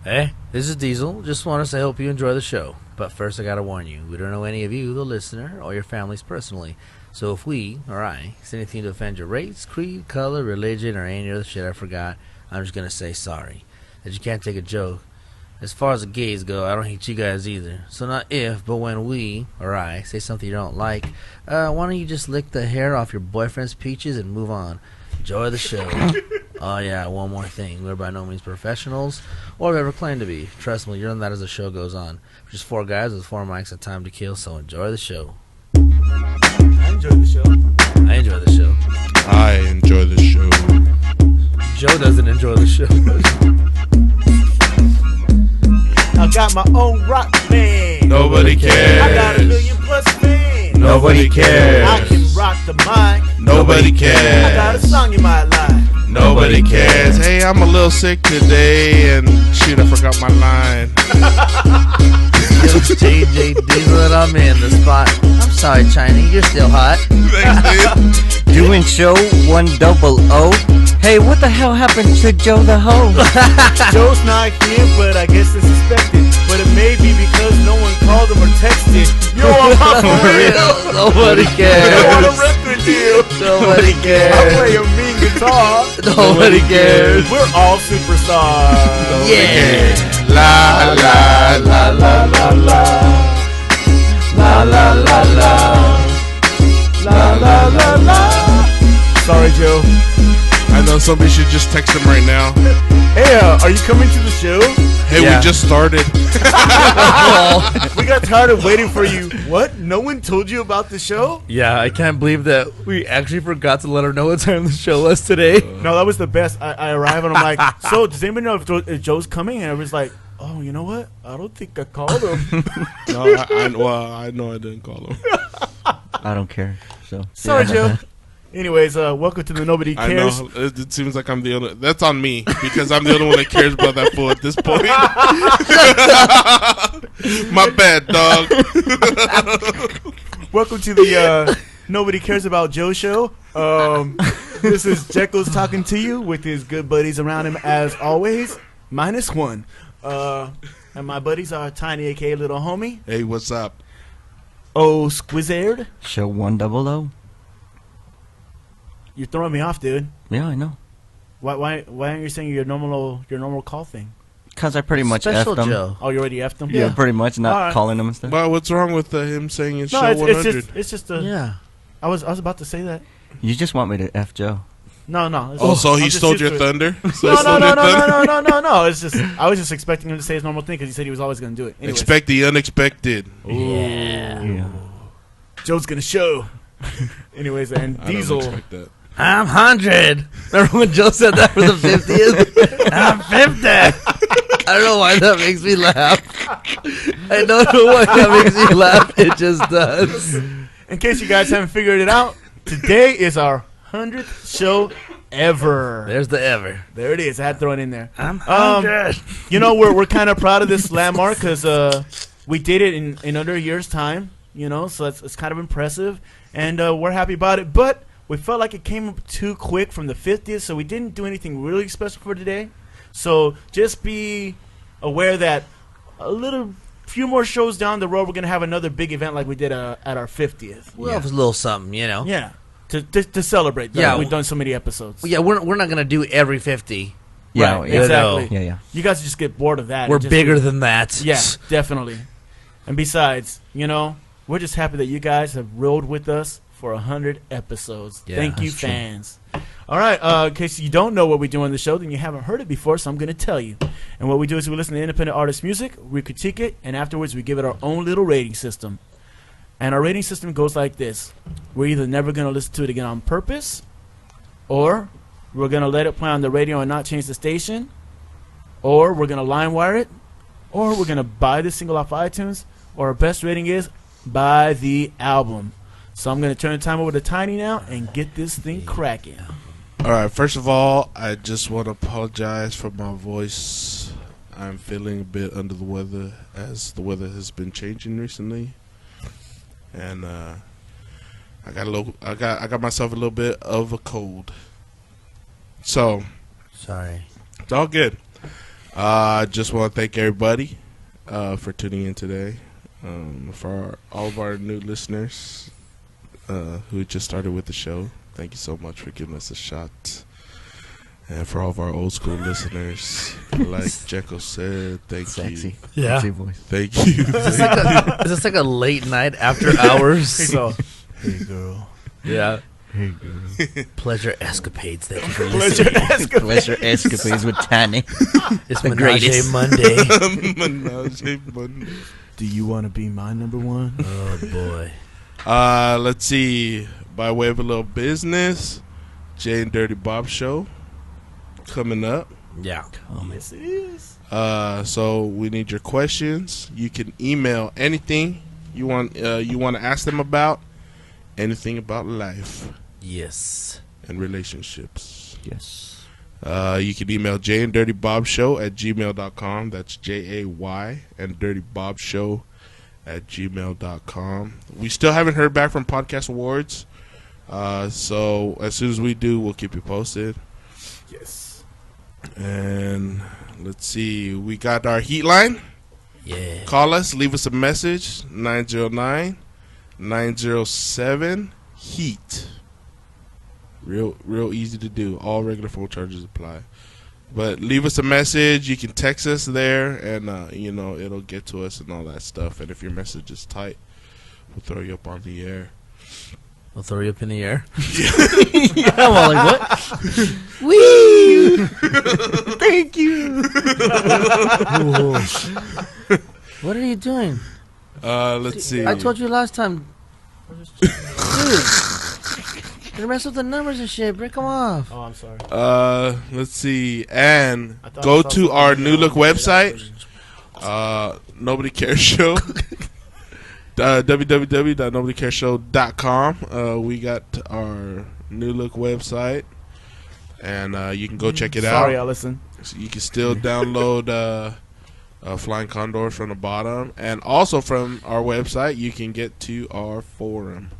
Hey, this is Diesel. Just want to say I hope you enjoy the show. But first I gotta warn you, we don't know any of you, the listener, or your families personally. So if we, or I, say anything to offend your race, creed, color, religion, or any other shit I forgot, I'm just gonna say sorry. That you can't take a joke. As far as the gays go, I don't hate you guys either. So not if, but when we, or I, say something you don't like, why don't you just lick the hair off your boyfriend's peaches and move on. Enjoy the show. Oh yeah, one more thing. We're by no means professionals, or ever claim to be. Trust me, you're on that as the show goes on. We're just four guys with four mics and time to kill, so enjoy the show. I enjoy the show. I enjoy the show. I enjoy the show. Joe doesn't enjoy the show. I got my own rock band. Nobody cares. I got 1 million plus fans. Nobody cares. I can rock the mic. Nobody cares. I got a song you might like. Nobody cares. Hey, I'm a little sick today, and shoot, I forgot my line. Yo, JJ Diesel and I'm in the spot. I'm sorry, Chinese, you're still hot. Thanks, dude. Doing show 100. Hey, what the hell happened to Joe the Ho? Joe's not here, but I guess it's suspected. But it may be because no one called him or texted. Yo, I'm hot for real. Nobody cares. I want a record deal. Nobody I cares. play a mean guitar. Nobody cares. We're all superstars. Yeah. La la la la la la. La la la la. La la la la. Sorry, Joe. I know somebody should just text him right now. Hey, are you coming to the show? Hey, Yeah. we just started. We got tired of waiting for you. What? No one told you about the show? Yeah, I can't believe that we actually forgot to let her know what time the show was today. No, that was the best. I arrive and I'm like, so does anybody know if Joe's coming? And I was like, oh, you know what? I don't think I called him. No, I know I didn't call him. I don't care. So Sorry, Joe. Anyways, welcome to the Nobody I Cares. know. It seems like I'm the only. That's on me because I'm the only one that cares about that fool at this point. My bad, dog. Welcome to the Nobody Cares About Joe show. This is Jekyll's talking to you with his good buddies around him as always, minus one. And my buddies are Tiny, aka Little Homie. Hey, what's up? Oh, Squizzard. show 100. You're throwing me off, dude. Yeah, I know. Why aren't you saying your normal call thing? Cause I pretty much Special effed them. Joe. Oh, you already effed them? Yeah, pretty much not Alright. calling them and stuff. Well, what's wrong with him saying it's No, show 100? it's just a. Yeah. I was about to say that. You just want me to f Joe. No. It's Oh, just- so I'm he just stole used your to it. thunder? So he No, stole your thunder? no. It's just I was just expecting him to say his normal thing because he said he was always going to do it. Anyways, Expect the unexpected. Yeah. Joe's going to show. Anyways, and I don't Diesel. expect that. I'm 100. Remember when Joe said that for the 50th? I'm 50. I don't know why that makes me laugh. I don't know why that makes me laugh. It just does. In case you guys haven't figured it out, today is our 100th show ever. There's the ever. There it is. I had to throw it in there. I'm 100. You know, we're kind of proud of this landmark because we did it in under a year's time. You know, so it's kind of impressive, and we're happy about it. But we felt like it came up too quick from the 50th, so we didn't do anything really special for today. So just be aware that few more shows down the road, we're gonna have another big event like we did at our 50th. Well, it was a little something, you know. Yeah, to celebrate. Yeah. We've done so many episodes. Yeah, we're not gonna do every 50. Yeah, Right, yeah. exactly. Yeah, yeah. You guys just get bored of that. We're and just- bigger than that. Yeah, definitely. And besides, you know, we're just happy that you guys have rolled with us for 100 episodes. Yeah, Thank you, that's true. fans. All right, in case you don't know what we do on the show, then you haven't heard it before, so I'm going to tell you. And what we do is we listen to independent artist music, we critique it, and afterwards we give it our own little rating system. And our rating system goes like this. We're either never going to listen to it again on purpose, or we're going to let it play on the radio and not change the station, or we're going to line wire it, or we're going to buy this single off iTunes, or our best rating is buy the album. So I'm going to turn the time over to Tiny now and get this thing cracking. All right, first of all, I just want to apologize for my voice. I'm feeling a bit under the weather as the weather has been changing recently. And I got myself a little bit of a cold. So, Sorry. it's all good. I just want to thank everybody for tuning in today. For all of our new listeners who just started with the show, thank you so much for giving us a shot. And for all of our old school listeners, like Jekyll said, thank you. Yeah. Sexy voice. Thank you. Is this like a late night after hours? So, hey girl. Yeah. Hey, girl. Pleasure escapades. Thank you for Pleasure listening. Pleasure escapades with Tanny. It's The Menage greatest. Monday. Menage Monday. Do you want to be my number one? Oh boy. Let's see. By way of a little business, Jay and Dirty Bob show coming up. Yeah. Yes, it is. So we need your questions. You can email anything you want. You want to ask them about anything about life Yes. and relationships. Yes. You can email Jay and Dirty Bob Show at gmail.com. That's JAY and Dirty Bob Show at gmail.com. We still haven't heard back from Podcast Awards. So as soon as we do, we'll keep you posted. Yes. And let's see. We got our heat line. Yeah. Call us. Leave us a message. 909-907-HEAT. Real easy to do. All regular phone charges apply. But leave us a message. You can text us there, and it'll get to us and all that stuff. And if your message is tight, we'll throw you up on the air. I'll throw you up in the air. I'm all like, what? Wee! Thank you. What are you doing? Let's see. I told you last time. Dude. You're messing with the numbers and shit. Break them off. Oh, I'm sorry. Let's see. And I thought go I saw to our something New Look wrong. website. Nobody Cares Show. www.nobodycareshow.com. We got our New Look website, and you can go check it Sorry, out. Allison. So you can still download Flying Condors from the bottom, and also from our website, you can get to our forum.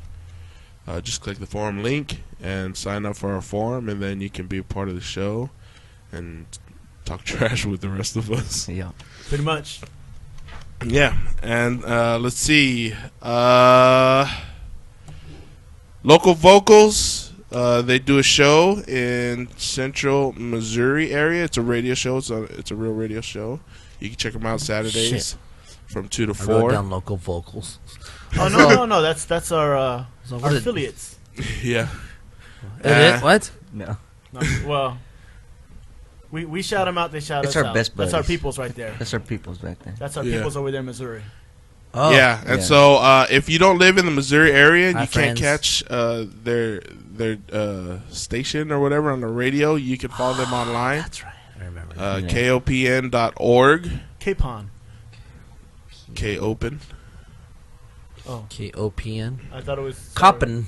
Just click the forum link and sign up for our forum, and then you can be a part of the show and talk trash with the rest of us. Yeah. Pretty much. Yeah, and let's see. Local Vocals, they do a show in Central Missouri area. It's a radio show. It's a real radio show. You can check them out Saturdays Shit. from 2 to I wrote 4. down local vocals. Oh no. That's our So our what is affiliates. Yeah. it? What? No. No, well, we shout them out. They shout It's us our out. best That's our buddies. peoples right there. That's our people's back there. That's our Yeah. peoples over there in Missouri. Oh. Yeah, and Yeah. so if you don't live in the Missouri area and Hi, you can't friends. catch their station or whatever on the radio, you can follow them online. That's right. I remember. Yeah. KOPN.org. Capon. K-Open. Oh, KOPN. I thought it was Coppin.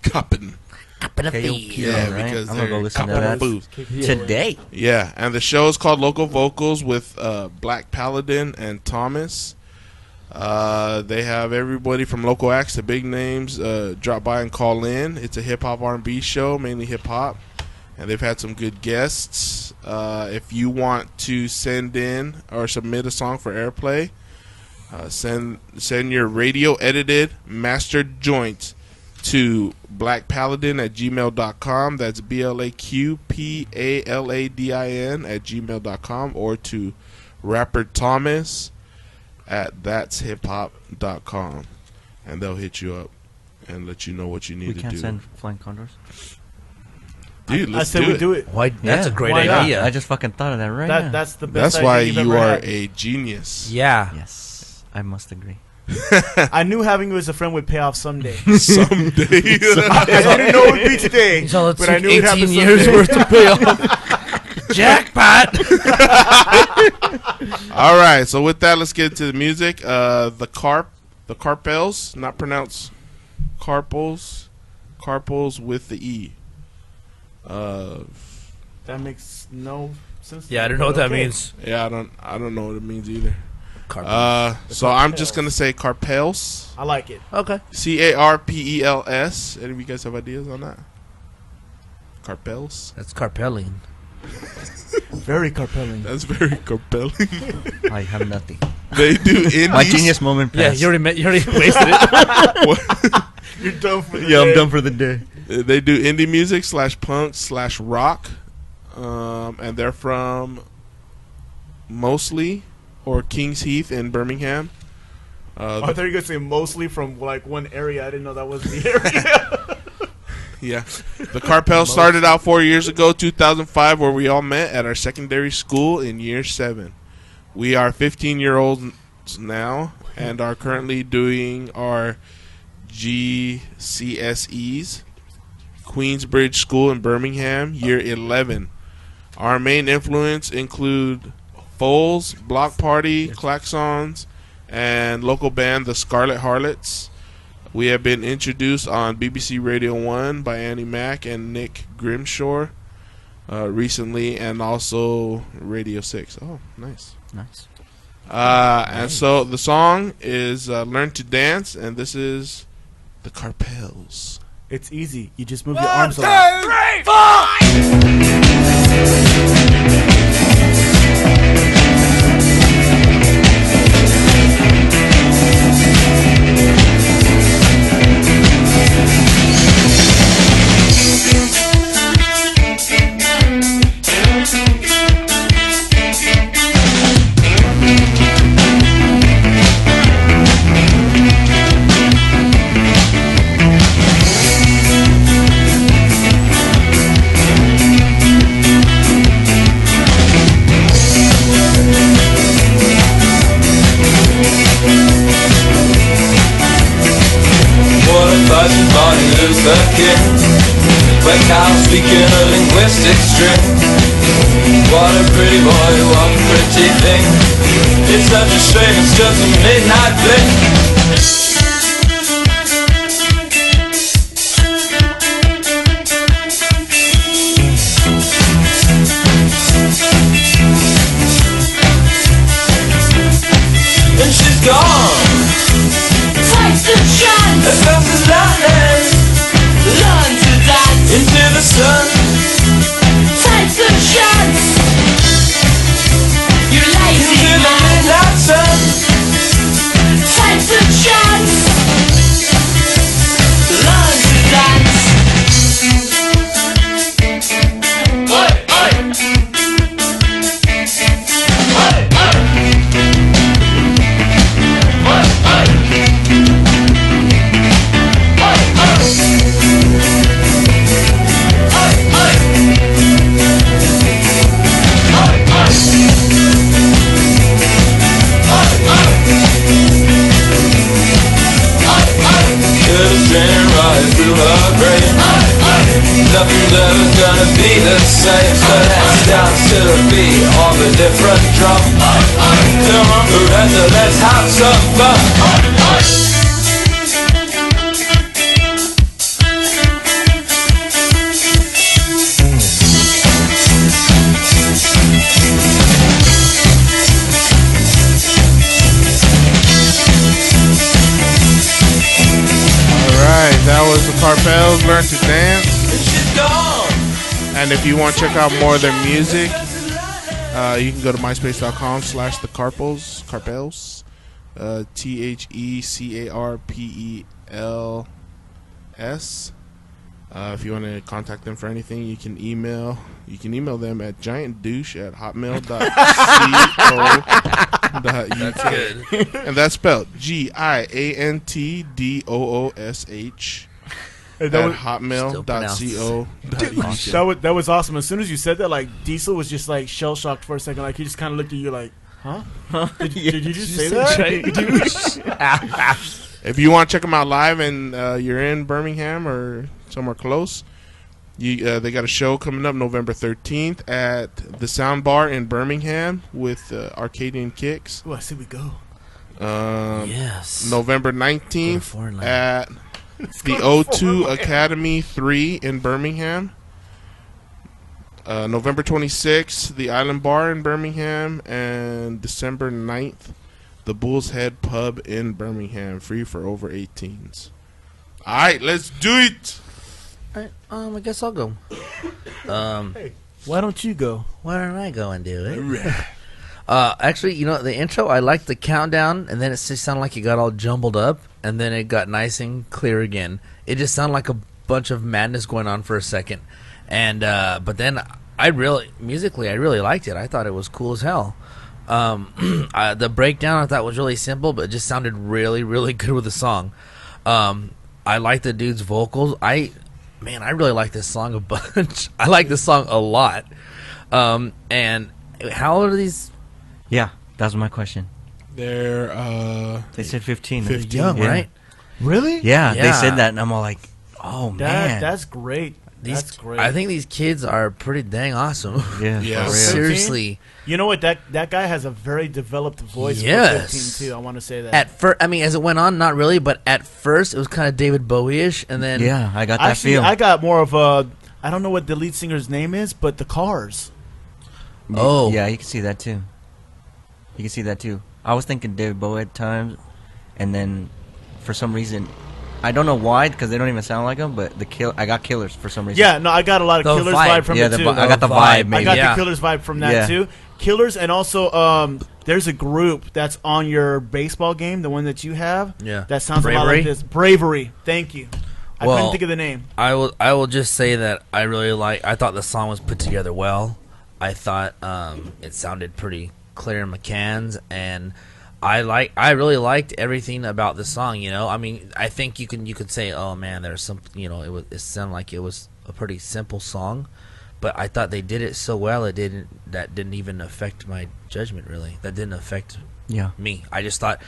Coppin. Coppin a KOPN. fee. Yeah, right. because I'm gonna go they're listen to Coppin that. Booth. Today. Yeah, and the show is called Local Vocals with Black Paladin and Thomas. They have everybody from local acts to big names drop by and call in. It's a hip-hop R&B show, mainly hip-hop, and they've had some good guests. If you want to send in or submit a song for airplay, send your radio-edited mastered joint to blackpaladin@gmail.com. That's BLAQPALADIN@gmail.com, or to rapper Thomas at that'shiphop.com, and they'll hit you up and let you know what you We need to can't do. send flying condors. Dude, I let's said do we it. do it. Why? That's a great Why not? idea. I just fucking thought of that right now. That's the best. That's why idea you've you ever are had. a genius. Yeah. Yes, I must agree. I knew having you as a friend would pay off someday. Someday. I didn't know it would be today, So it but took I knew it 18 happened years someday. worth to pay off. Jackpot. All right, so with that, let's get into the music. The Carpels, not pronounced Carpels, Carpels with the E. That makes no sense. to Yeah, I me, don't know what but that okay. means. Yeah, I don't know what it means either. Carpels. So I'm just gonna say Carpels, I like it. Okay. Carpels. Any of you guys have ideas on that? Carpels. That's carpelling. Very carpelling. That's very compelling. I have nothing. They do indies. My genius moment Yeah, passed. you already wasted it. You're done for the Yeah, day. I'm done for the day. They do indie music /punk /rock, and they're from Mosley or Kings Heath in Birmingham. I thought you were going to say mostly from like one area. I didn't know that was the area. Yeah. The Carpels started out 4 years ago, 2005, where we all met at our secondary school in year 7. We are 15-year-olds now and are currently doing our GCSEs, Queensbridge School in Birmingham, year 11. Our main influence include Foles, Block Party, Klaxons, and local band The Scarlet Harlots. We have been introduced on BBC Radio 1 by Annie Mac and Nick Grimshaw recently, and also Radio 6. Oh, nice. Nice. And so the song is Learn to Dance, and this is the Carpels. It's easy. You just move your arms around. Martin Luther King, when Kyle speaking a linguistic string. What a pretty boy, what a pretty thing. It's such a shame, it's just a midnight fling. And she's gone. Takes the chance. As fast as lightning. Learn to dance. Into the sun. Takes the chance. You lazy into man. The midnight sun. Takes the chance. Learn to dance. Oi, oi. Oi, oi. Nothing's ever gonna be the same. So let's dance to the beat of a different drum. Come on, Loretta, let's have some fun. Alright, that was the Carpels, Learn to Dance. And if you want to check out more of their music, you can go to myspace.com/the Carpels, Carpels, TheCarpels. If you want to contact them for anything, you can email them at giantdouche@hotmail.co.uk. That's good. And that's spelled GIANTDOOSH. At hotmail.co.uk. That was awesome. As soon as you said that, like Diesel was just like shell shocked for a second. Like he just kind of looked at you like, "Huh? Did you just say that?" If you want to check them out live and you're in Birmingham or somewhere close, they got a show coming up November 13th at the Sound Bar in Birmingham with Arcadian Kicks. Oh, I see we go. Yes. November 19th at the O2 Academy 3 in Birmingham. November 26th, the Island Bar in Birmingham. And December 9th, the Bull's Head Pub in Birmingham. Free for over 18s. Alright, let's do it! Alright, I guess I'll go. Why don't you go? Why don't I go and do it? Actually, the intro, I liked the countdown, and then it just sounded like it got all jumbled up, and then it got nice and clear again. It just sounded like a bunch of madness going on for a second. And but then musically, I really liked it. I thought it was cool as hell. The breakdown I thought was really simple, but it just sounded really, really good with the song. I like the dude's vocals. I really like this song a bunch. I like this song a lot. And how old are these? Yeah, that was my question. They're They said 15. 15. Young, Yeah. right? Really? Yeah, they Yeah. said that, and I'm all like, oh, man. That's great. That's great. I think these kids are pretty dang awesome. Yeah, Yeah. for real. Seriously. You know what? That guy has a very developed voice. Yes. For 15 too. I want to say that. At first, as it went on, not really, but at first it was kind of David Bowie-ish, and then Yeah, I got that Actually, feel. I got more of a. I don't know what the lead singer's name is, but the Cars. Oh. Yeah, you can see that too. You can see that too. I was thinking David Bowie at times, and then for some reason, I don't know why, because they don't even sound like him, but I got Killers for some reason. Yeah, no, I got a lot of The Killers vibe. vibe from Yeah, it too. I got the vibe, I maybe. got Yeah. the Killers vibe from that Yeah. too. Killers, and also there's a group that's on your baseball game, the one that you have. Yeah. That sounds a lot Bravery? like this. Bravery. Thank you. I Well, couldn't think of the name. I will just say that I thought the song was put together well. I thought it sounded pretty clear in McCann's, and I really liked everything about the song. I think you could say, oh man, there's some, it sounded like it was a pretty simple song, but I thought they did it so well that didn't even affect my judgment really. That didn't affect Yeah. me. I just got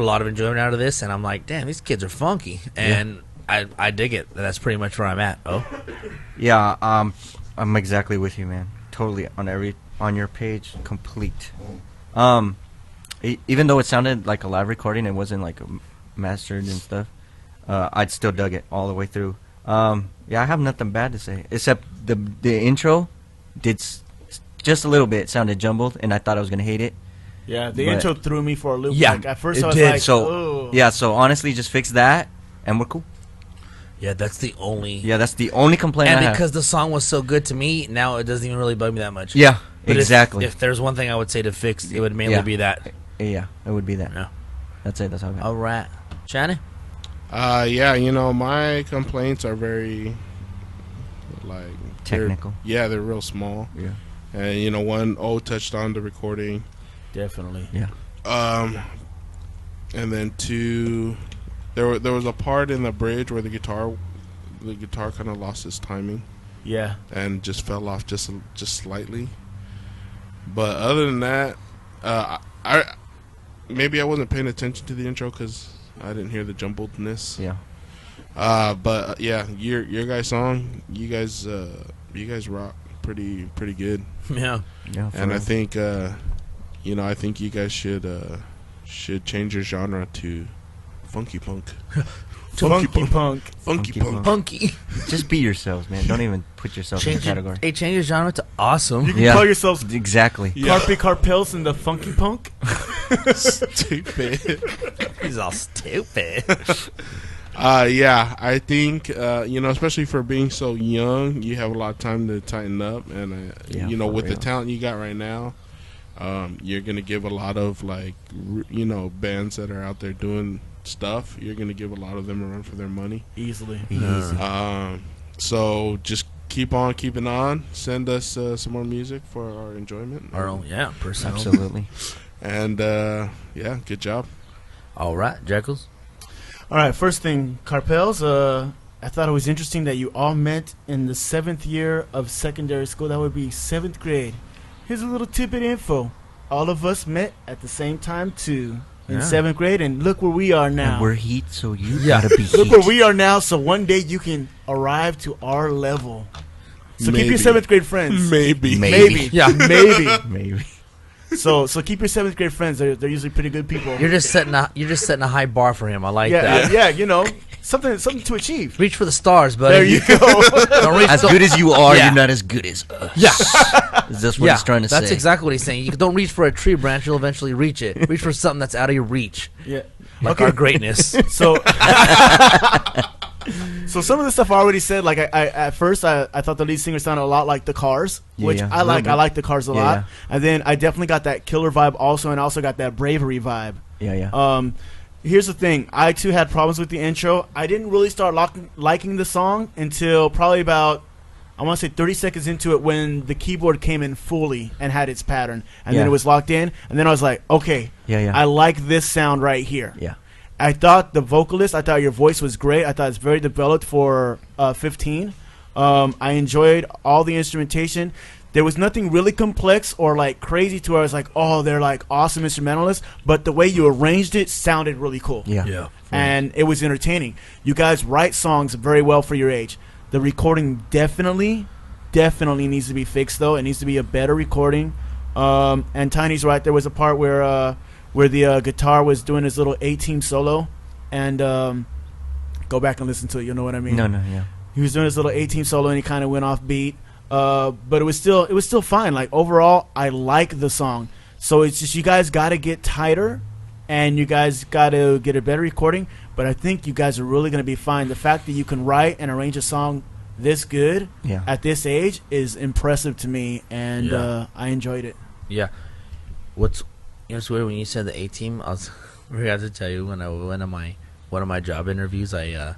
a lot of enjoyment out of this, and I'm like, damn, these kids are funky, and I dig it. That's pretty much where I'm at. Oh, Yeah, I'm exactly with you, man. Totally on your page, complete. Even though it sounded like a live recording, it wasn't like mastered and stuff. I'd still dug it all the way through. Yeah, I have nothing bad to say except the intro did just a little bit. It sounded jumbled, and I thought I was gonna hate it. Yeah, the but- intro threw me for a loop. Yeah, Like, at first it I was did. like, So oh. yeah, so honestly, just fix that, and we're cool. yeah, that's the only. Yeah, that's the only complaint I And have. because the song was so good to me, now it doesn't even really bug me that much. Yeah, But exactly. If there's one thing I would say to fix, it would mainly Yeah. be that. Yeah, it would be that. Yeah. That's it. That's all I got. All right, China. yeah, my complaints are very like Technical. they're real small. Yeah. And one touched on the recording. Definitely. Yeah. And then two, there was a part in the bridge where the guitar kind of lost its timing Yeah. and just fell off just slightly. But other than that, maybe I wasn't paying attention to the intro because I didn't hear the jumbledness. Yeah. But yeah, your guys' song, you guys rock pretty good. Yeah. Yeah. for And I real. think I think you guys should change your genre to funky punk. Funky punk. Funky Funky punk. Punky. just be yourselves, man. Don't even put yourself in the category. Hey, change your genre to awesome. You can Yeah. call yourselves Exactly. Yeah. Carpels and the Funky Punk. Stupid. He's all stupid. Yeah, I think especially for being so young, you have a lot of time to tighten up, and Yeah, for with the real. talent you got right now, you're gonna give a lot of bands that are out there doing stuff. You're gonna give a lot of them a run for their money. Easily. Easy. So just keep on keeping on. Send us some more music for our enjoyment. Our own, yeah, personal. Absolutely. And yeah, good job. All right, Jekyll's. All right, first thing, Carpels, I thought it was interesting that you all met in the 7th year of secondary school. That would be 7th grade. Here's a little tidbit info. All of us met at the same time, too, in Yeah. 7th grade, and look where we are now. And we're heat, so you Yeah. gotta be heat. Look where we are now, so one day you can arrive to our level. So keep Maybe. your 7th grade friends. Maybe. Maybe. Yeah. Maybe. Maybe. So keep your 7th grade friends. They're usually pretty good people. You're just setting a high bar for him. I like yeah, that. yeah, something to achieve. Reach for the stars, buddy. There you go. Don't reach As so- good as you are, Yeah. you're not as good as us. Yeah. Is this what Yeah, he's trying to say? that's exactly what he's saying. You don't reach for a tree branch; you'll eventually reach it. Reach for something that's out of your reach, Yeah. like our greatness. So So some of the stuff I already said, like I at first I thought the lead singer sounded a lot like the Cars, which I like. I like the Cars a lot. And then I definitely got that Killer vibe also, and also got that Bravery vibe. Here's the thing. I, too, had problems with the intro. I didn't really start liking the song until probably about, I want to say 30 seconds into it, when the keyboard came in fully and had its pattern. And then it was locked in. And then I was like, okay, I like this sound right here. I thought the vocalist, I thought your voice was great. I thought it's very developed for 15. I enjoyed all the instrumentation. There was nothing really complex or like crazy to where I was like, oh, they're like awesome instrumentalists. But the way you arranged it sounded really cool. And it was entertaining. You guys write songs very well for your age. The recording definitely needs to be fixed, though. It needs to be a better recording. And Tiny's right. There was a part where the guitar was doing his little A-team solo. And go back and listen to it. You'll know what I mean. He was doing his little A-team solo, and he kind of went off beat. But it was still fine. Like, overall, I like the song. So it's just, you guys got to get tighter, and you guys got to get a better recording. But I think you guys are really going to be fine. The fact that you can write and arrange a song this good at this age is impressive to me, and I enjoyed it. What's weird, when you said the A-team, I forgot to tell you, when I went on one of my job interviews, I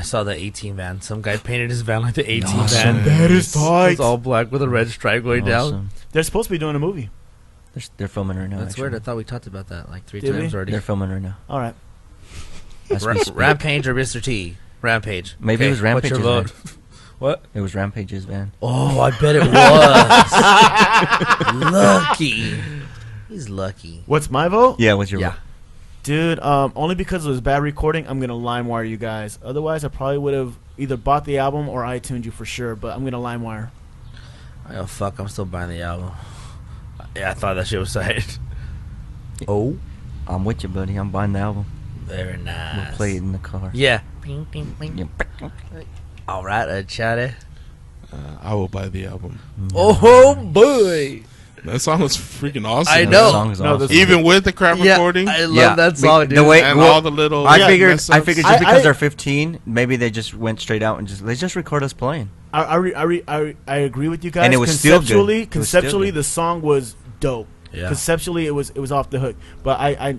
saw the A-team van. Some guy painted his van like the A-team van. That is tight. It's all black with a red stripe going down. They're supposed to be doing a movie. They're filming right now. That's weird. I thought we talked about that like 3 times already. They're filming right now. All right. Rampage or Mr. T? Rampage. Maybe it was Rampage's van. What? It was Rampage's van. Oh, I bet it was. Lucky. He's lucky. What's my vote? Yeah, what's your vote? Dude, only because it was bad recording, I'm going to LimeWire you guys. Otherwise, I probably would have either bought the album or iTuned you for sure, but I'm going to LimeWire. Oh, fuck, I'm still buying the album. Yeah, I thought that shit was tight. Oh? I'm with you, buddy. I'm buying the album. Very nice. We'll play it in the car. Yeah. Ping, ping, ping. All right, Chatty. I will buy the album. Oh, boy. That song was freaking awesome. I know. That song is awesome. Even with the crap recording. I love that song, dude. The way, and all the little. I figured just because they're 15, maybe they just went straight out and let's just record us playing. I agree with you guys. And it was still good. Conceptually, the song was dope. Yeah. Conceptually, it was off the hook. But I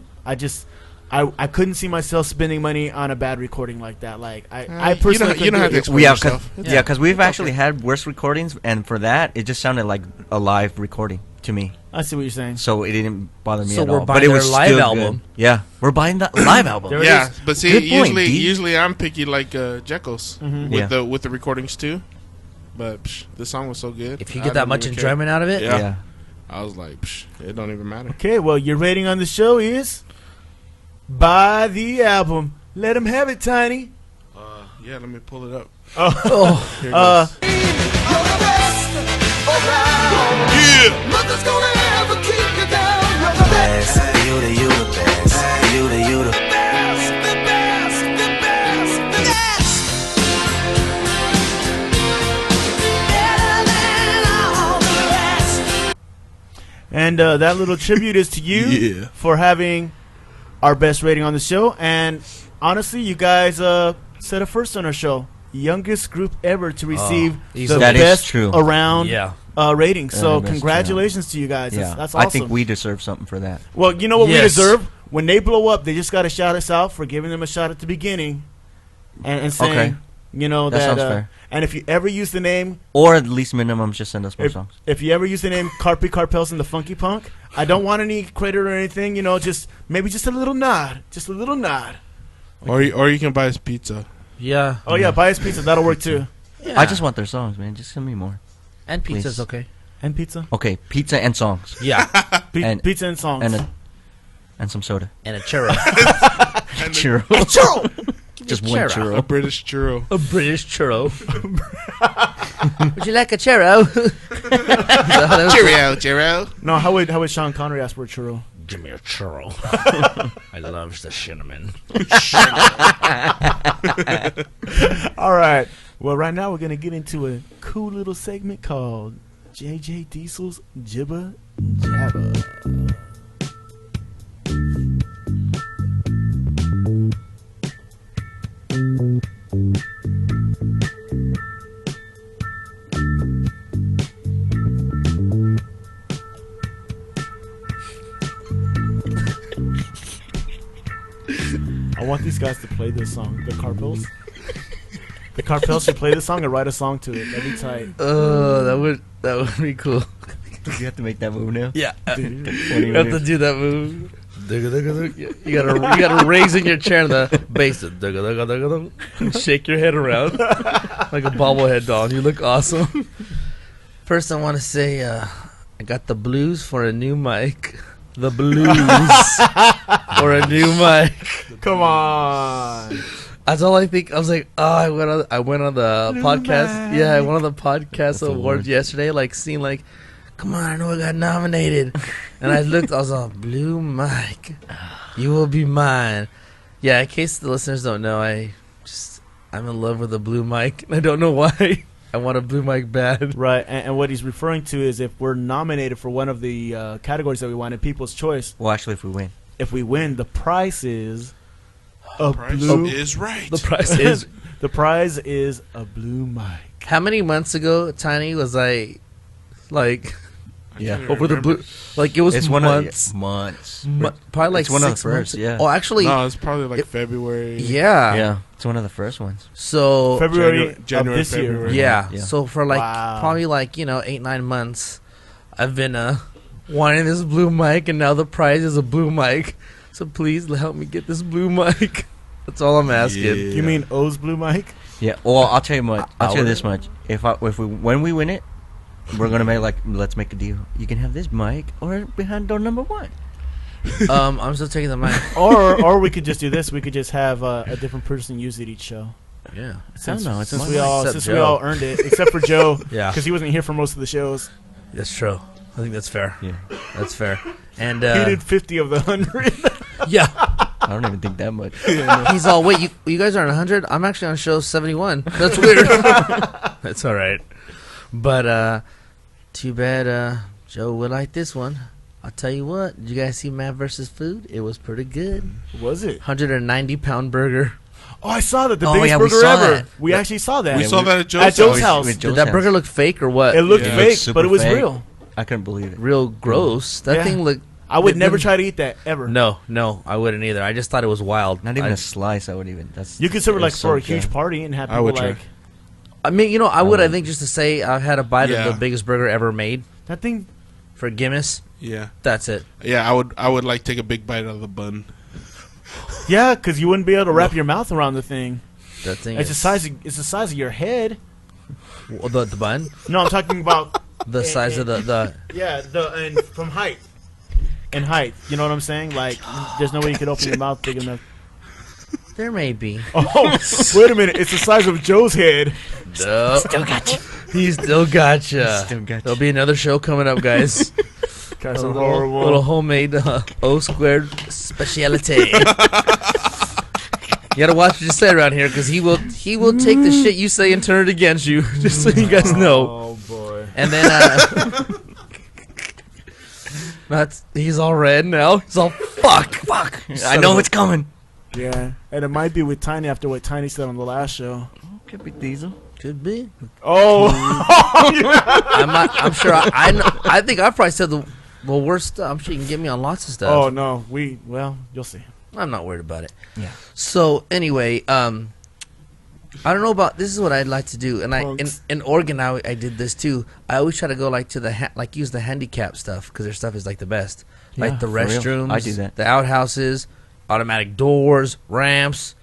couldn't see myself spending money on a bad recording like that. Like I personally, you don't have to explain yourself. Because we've actually had worse recordings, and for that, it just sounded like a live recording to me. I see what you're saying. So it didn't bother me so at we're all. buying But it their was live still album. Good. Yeah, we're buying the live album. Yeah, but see, Good point, usually I'm picky like Jekyll's with the recordings too. But this song was so good. If you get that much enjoyment out of it, yeah. I was like, it don't even matter. Okay, well, your rating on the show is buy the album. Let him have it, Tiny. Yeah, let me pull it up. Here it goes. Yeah. Nothing's gonna ever keep you down. You're the best. You the best. You the best. The best. The best. The best. Better than all the rest. And that little tribute is to you for having our best rating on the show. And honestly, you guys set a first on our show. Youngest group ever to receive the best around rating. So congratulations to you guys. Yeah. That's awesome. I think we deserve something for that. Well, you know what we deserve? When they blow up, they just got to shout us out for giving them a shot at the beginning and saying, you know, that sounds fair. And if you ever use the name, or at least minimum, just send us more songs. If you ever use the name Carpels and the Funky Punk, I don't want any credit or anything. You know, just maybe just a little nod, Or you can buy us pizza. Yeah. Oh yeah, buy us pizza. That'll work too. Yeah. I just want their songs, man. Just send me more. And pizza's okay. And pizza. Okay, pizza and songs. Yeah. And pizza and songs. And some soda. And a churro. Churro. A churro. Just one churro. A British churro. A British churro. Would you like a churro? Churro. No, how would Sean Connery ask for a churro? Give me a churro. I love the cinnamon. All right. Well, right now we're going to get into a cool little segment called JJ Diesel's Jibba Jabba. I want these guys to play this song. The Carpels. The Carpels should play this song and write a song to it. That'd be tight. Oh, that would be cool. You have to make that move now. Yeah, you Dude. have to do that move. You gotta raise in your chair in the bass. And shake your head around like a bobblehead doll. You look awesome. First, I want to say I got the blues for a new mic. The blues for a new mic. Come on. That's all I think. I was like, oh, I went on the podcast. Yeah, I went on the podcast award yesterday. Like, seeing like, come on, I know I got nominated. And I looked, I was on blue mic. You will be mine. Yeah, in case the listeners don't know, I'm in love with a blue mic. And I don't know why. I want a blue mic bad. Right, and what he's referring to is if we're nominated for one of the categories that we want in People's Choice. Well, actually, if we win, the prize is a Price blue. is right. The price is. The prize is a blue mic. How many months ago, Tiny, was I like yeah, over the blue? Like it was it's months. Months. Probably like It's one of the 6 months. first, yeah. Oh, actually, No, it's probably like February. yeah. Yeah, it's one of the first ones. So February January, of this year. February. yeah. Yeah. So for like Wow. probably like 8-9 months, I've been wanting this blue mic, and now the prize is a blue mic. So please help me get this blue mic. That's all I'm asking. Yeah. You mean O's blue mic? Yeah. Well, I'll tell you much. I'll tell you would- this much. When we win it, we're gonna let's make a deal. You can have this mic or behind door number 1. I'm still taking the mic. or we could just do this. We could just have a different person use it each show. Yeah. Since, know, it's since my we mic. all Except since we Joe. all earned it, except for Joe, Yeah. because he wasn't here for most of the shows. That's true. I think that's fair. Yeah. That's fair. And He did 50 of the 100. yeah. I don't even think that much. He's all, wait, you guys are on 100? I'm actually on show 71. That's weird. That's all right. But too bad Joe would like this one. I'll tell you what. Did you guys see Man vs. Food? It was pretty good. Was it? 190-pound burger. Oh, I saw that. The Oh, biggest yeah, we burger saw ever. that. We actually saw that. We saw that at At Joe's Joe's house. house. Did that burger look fake or what? It looked Yeah. fake, Super but it was fake. real. I couldn't believe it. Real gross. That Yeah. thing looked... I would It never didn't- try to eat that ever. No, I wouldn't either. I just thought it was wild. Not even I, a slice. I would even. That's. You could serve it it's like so for a good. huge party and have I people would try. like I mean, I would, I would. think, just to say I've had a bite Yeah. of the biggest burger ever made that thing. for Guinness. Yeah. That's it. Yeah, I would like take a big bite out of the bun. Yeah, because you wouldn't be able to wrap your mouth around the thing. That thing It's the is... size. It's the size of your head. Well, the bun? No, I'm talking about The size of the yeah, and from height. And height, you know what I'm saying? Like, there's no way you could open your mouth big enough. there may be. Oh, wait a minute! It's the size of Joe's head. No. Still got you. He still gotcha. Still got you. There'll be another show coming up, guys. That's a horrible. little homemade O squared speciality. You gotta watch what you say around here, because he will take the shit you say and turn it against you. Just so you guys know. Oh boy. And then he's all red now. He's all fuck. I know it's coming. Yeah, and it might be with Tiny after what Tiny said on the last show. Could be Diesel. Could be. Oh, I'm sure. I know. I think I probably said the worst stuff. I'm sure you can get me on lots of stuff. oh no, you'll see. I'm not worried about it. Yeah. So anyway, I don't know about this is what I'd like to do, and in Oregon I did this too. I always try to go like to the use the handicap stuff because their stuff is like the best, like Yeah, the for real. restrooms, I do that. the outhouses, automatic doors, ramps.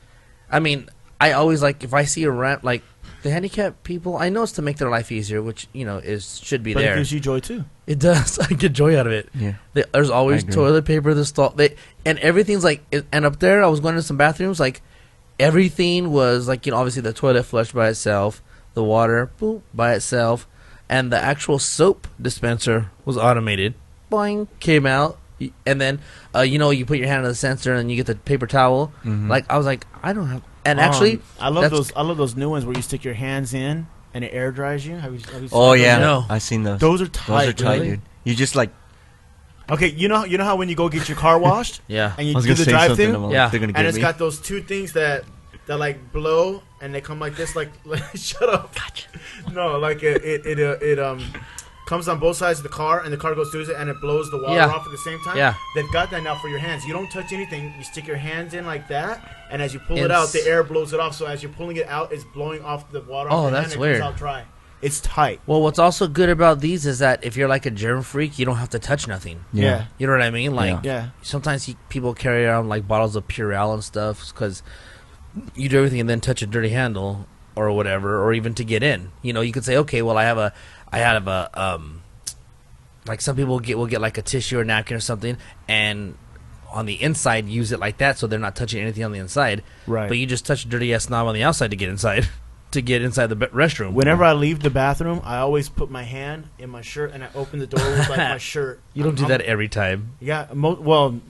I mean, I always like if I see a ramp like the handicap people. I know it's to make their life easier, which should be But there. it gives you joy too. It does. I get joy out of it. Yeah. There's always I agree. toilet paper. And everything's like. And up there, I was going to some bathrooms. Like everything was like obviously the toilet flushed by itself, the water boop by itself, and the actual soap dispenser was automated. Boing, came out, and then you put your hand on the sensor and you get the paper towel. Mhm. Like I was like, I don't have. And actually, I love that's- those. I love those new ones where you stick your hands in and it air dries you. Have you seen Oh those yeah, yet? No. I seen those. Those are tight. Those are tight, really? dude. You just like. Okay, you know how when you go get your car washed yeah. and I you was do gonna the say drive something. through, I'm like, Yeah. they're gonna and get it's me. got those two things that like blow and they come like this, like shut up. Gotcha. No, like it comes on both sides of the car, and the car goes through it, and it blows the water Yeah. off at the same time. Yeah. They've got that now for your hands. You don't touch anything. You stick your hands in like that, and as you pull it It's- out, the air blows it off. So as you're pulling it out, it's blowing off the water. Oh, off your that's hand, and weird. It comes out dry. It's tight. Well, what's also good about these is that if you're like a germ freak, you don't have to touch nothing. Yeah. You know what I mean? Like, Yeah. sometimes people carry around like bottles of Purell and stuff because you do everything and then touch a dirty handle or whatever, or even to get in. You know, you could say, okay, well, I have a, like some people will get like a tissue or napkin or something, and on the inside use it like that, so they're not touching anything on the inside. Right. But you just touch a dirty ass knob on the outside to get inside, to get inside the restroom. Whenever I leave the bathroom, I always put my hand in my shirt and I open the door with like my shirt. You don't do that every time. Yeah. Well,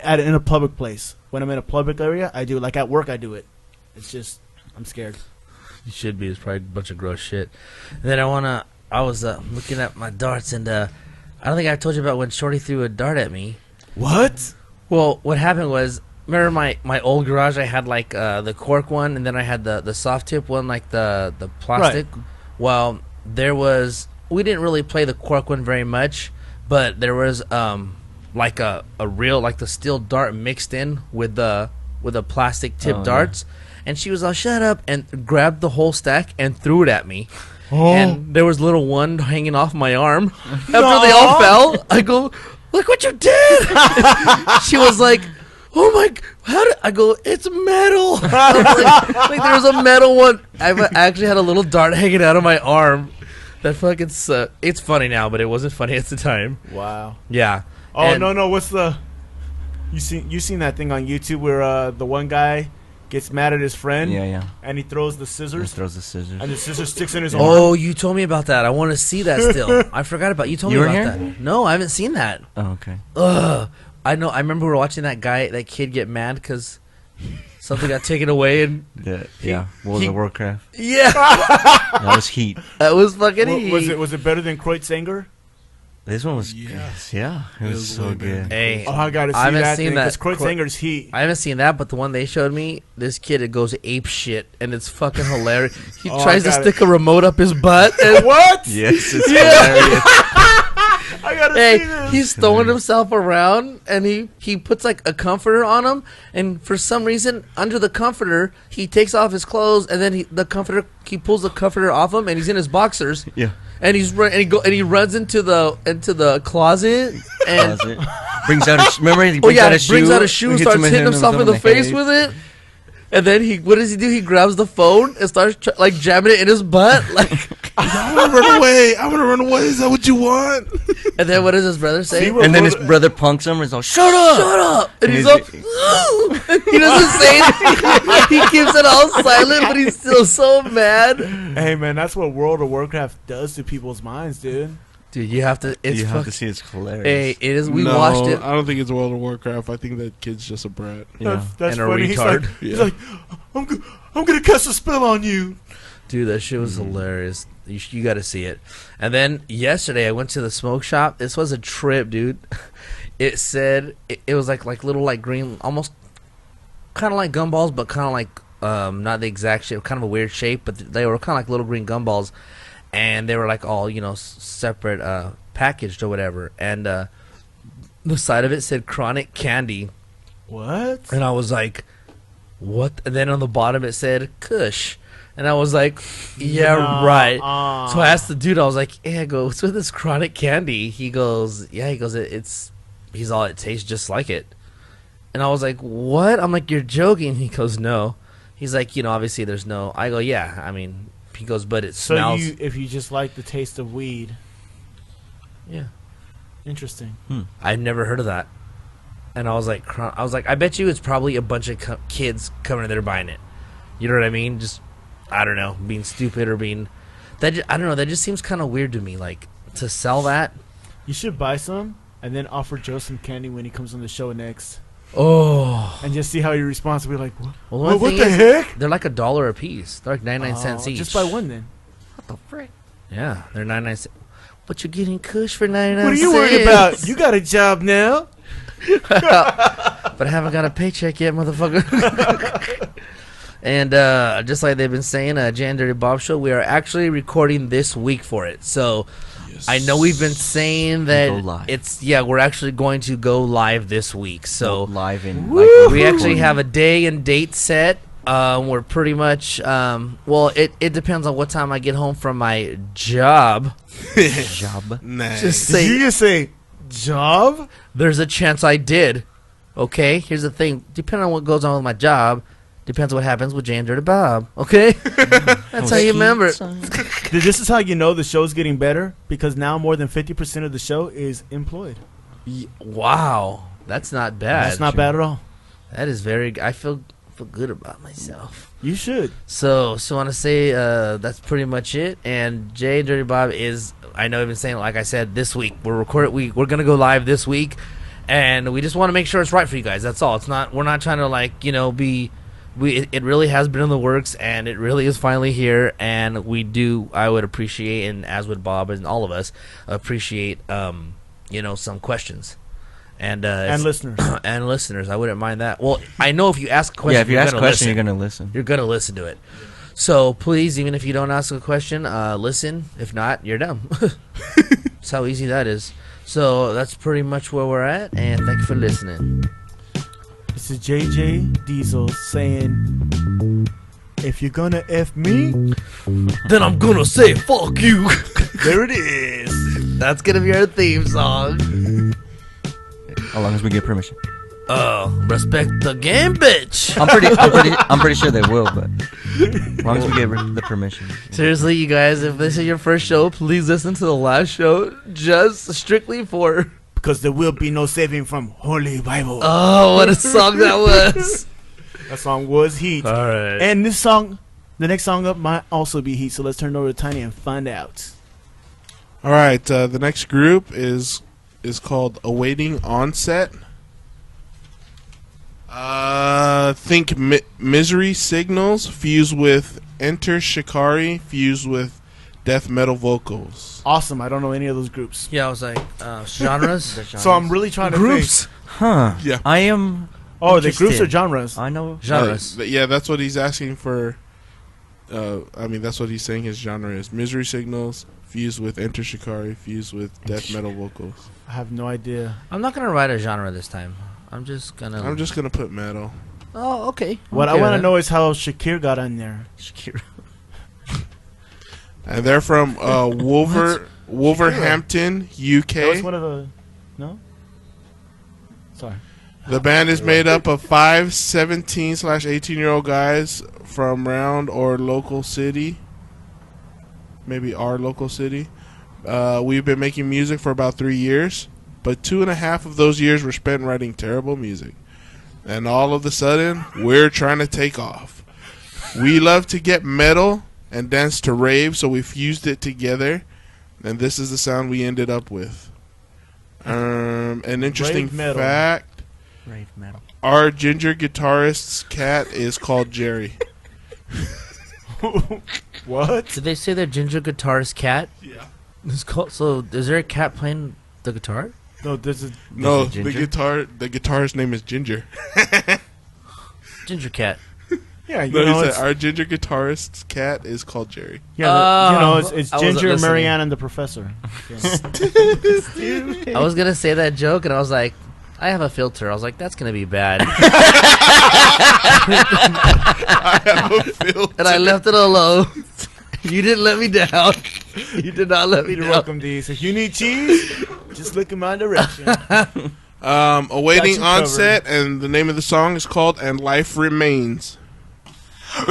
in a public place. When I'm in a public area, I do. Like at work, I do it. It's just I'm scared. You should be. It's probably a bunch of gross shit. And then I was looking at my darts, and I don't think I told you about when Shorty threw a dart at me. What? Well, what happened was, remember my old garage? I had like the cork one, and then I had the soft tip one, like the plastic. Right. Well, we didn't really play the cork one very much, but there was like a real, like the steel dart mixed in with the plastic tip darts. And she was all, shut up, and grabbed the whole stack and threw it at me. And there was little one hanging off my arm. After they all fell, I go, look what you did! She was like, oh my, I go, it's metal! like there was a metal one. I actually had a little dart hanging out of my arm. That fucking sucked. It's funny now, but it wasn't funny at the time. Wow. Yeah. Oh, And- no, what's the... You seen that thing on YouTube where the one guy gets mad at his friend, Yeah. and he throws the He scissors, throws the scissors. and the scissor sticks in his arm. Oh, you told me about that. I want to see that still. I forgot about you. Told You me were about here? that. No, I haven't seen that. Oh, okay. Ugh. I know. I remember we were watching that kid get mad because something got taken away, and Yeah. World of Warcraft. yeah, That was heat. that was fucking. Was it better than Kreutz Anger? This one was Yes. Yeah, it was so way better. good. Hey, Oh, I gotta see I haven't that seen thing, that. because Kreutz Anger's heat. I haven't seen that, but the one they showed me, this kid, it goes ape shit, and it's fucking hilarious. He Oh, I tries to got stick a remote up his butt. And What? Yes, it's Yeah. hilarious. I gotta see hey, this. he's throwing himself around, and he puts like a comforter on him, and for some reason, under the comforter, he takes off his clothes, and then he pulls the comforter off him, and he's in his boxers. Yeah. And he runs into the closet and Closet. Brings out a remember he brings out a shoe. out a shoe, hits starts hitting him himself in the face head. with it, and then what does he do? He grabs the phone and starts like jamming it in his butt, like. I want to run away. I want to run away. Is that what you want? And then what does his brother say? And then his brother punks him and he's all, shut up! Shut up! And And he's he's- up. He doesn't say anything. He keeps it all silent, but he's still so mad. Hey man, that's what World of Warcraft does to people's minds, dude. Dude, you have to. It's You have to fuck- see it's hilarious. Hey, it is. We No, watched it. I don't think it's World of Warcraft. I think that kid's just a brat. Yeah. That's And a funny. retard. He's like, I'm gonna cast a spell on you. Dude, that shit was hilarious. You got to see it. And then yesterday, I went to the smoke shop. This was a trip, dude. It said it was like little like green, almost kind of like gumballs, but kind of like not the exact shape, kind of a weird shape, but they were kind of like little green gumballs, and they were like all separate, packaged or whatever. And the side of it said chronic candy, What? and I was like, what? And then on the bottom it said Kush. And I was like, yeah, right. So I asked the dude, I was like, hey, I go, what's with this chronic candy? He goes, he's all, it tastes just like it. And I was like, what? I'm like, you're joking. He goes, no. He's like, obviously there's no. I go, yeah. I mean, he goes, but it So smells. if you just like the taste of weed, Yeah. interesting. I've never heard of that. And I was like, I bet you it's probably a bunch of kids coming in there buying it. You know what I mean? Just, I don't know, being stupid or being, I don't know, that just seems kind of weird to me, like, to sell that. You should buy some and then offer Joe some candy when he comes on the show next, Oh. and just see how he responds. Be like, what? Well, one what thing the is, heck? they're like $1 a piece. They're like 99 cents each. Just buy one then. What the frick? Yeah, they're 99 cents. But you're getting Kush for 99 What are cents. you worried about? You got a job now. But I haven't got a paycheck yet, motherfucker. And just like they've been saying, Jan Dirty Bob Show, we are actually recording this week for it. So Yes. I know we've been saying Go that live. we're actually going to go live this week. So live in we actually have a day and date set. We're pretty much it depends on what time I get home from my job. job. Nice. Just Did say you just say job? there's a chance I did. Okay, here's the thing. Depending on what goes on with my job, depends on what happens with Jane Dirty Bob. Okay, that's how you remember it. This is how you know the show's getting better, because now more than 50% of the show is employed. Wow, that's not bad. That's not bad at all. That is very. I feel good about myself. You should. So I want to say that's pretty much it. And Jay and Dirty Bob is, I know I've been saying, like I said, this week we're gonna go live this week, and we just want to make sure it's right for you guys. That's all. It's not, we're not trying to be. It really has been in the works, and it really is finally here. And I would appreciate, and as would Bob and all of us appreciate, some questions. And listeners. And listeners, I wouldn't mind that. Well, I know if you ask a question, If you ask a question, you're gonna listen. You're gonna listen to it. So please, even if you don't ask a question, listen. If not, you're dumb. That's how easy that is. So that's pretty much where we're at, and thank you for listening. This is JJ Diesel saying, if you're gonna F me, Then I'm gonna say fuck you. there it is. That's gonna be our theme song. As long as we get permission. Respect the game, bitch. I'm pretty sure they will, but as long as we get the permission. Seriously, you guys, if this is your first show, please listen to the last show, just strictly for. Because there will be no saving from Holy Bible. Oh, what a song that was. That song was heat. All right. And this song, the next song up might also be heat. So let's turn it over to Tiny and find out. All right. The next group is called Awaiting Onset. Think Misery Signals fused with Enter Shikari fused with death metal vocals. Awesome. I don't know any of those groups. Yeah, I was like, genres? So I'm really trying to Groups? Huh. Yeah. I am. Oh, the groups interested. or genres? I know. Genres. Yeah, that's what he's asking for. That's what he's saying his genre is. Misery Signals fused with Enter Shikari fused with death metal vocals. I have no idea. I'm not going to write a genre this time. I'm just going to put metal. Oh, okay. What I want to know is how Shakir got on there. Shakira. And they're from Wolverhampton, UK. That was one of the... No? Sorry. The band is made up of 5 17/18-year-old guys from around or local city. Maybe our local city. We've been making music for about 3 years, but 2.5 of those years were spent writing terrible music. And all of a sudden, we're trying to take off. We love to get metal and dance to rave, so we fused it together, and this is the sound we ended up with. An interesting fact. Rave metal. Our ginger guitarist's cat is called Jerry. What? Did they say their ginger guitarist cat? Yeah. It's called, so is there a cat playing the guitar? No, this is... No, Is it the Ginger? guitarist's name is Ginger. Ginger cat. Yeah, you No, know, he it's, said our ginger guitarist's cat is called Jerry. yeah, it's I wasn't Ginger, listening. Marianne, and the Professor. I was going to say that joke, and I was like, I have a filter. I was like, that's going to be bad. I have a filter. And I left it alone. You didn't let me down. You did not let me You're down. welcome, D. So if you need cheese, just look in my direction. Awaiting Got you Onset, and the name of the song is called And Life Remains. I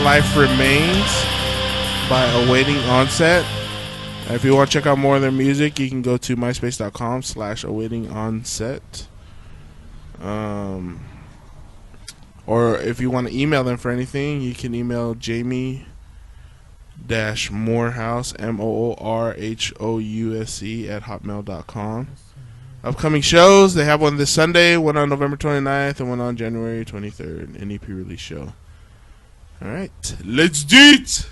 Life Remains by Awaiting Onset. If you want to check out more of their music, you can go to myspace.com/awaitingonset. Or if you want to email them for anything, you can email Jamie Moorhouse MOORHOUSE @hotmail.com. Upcoming shows, they have one this Sunday, one on November 29th, and one on January 23rd, an EP release show. Alright, let's do it!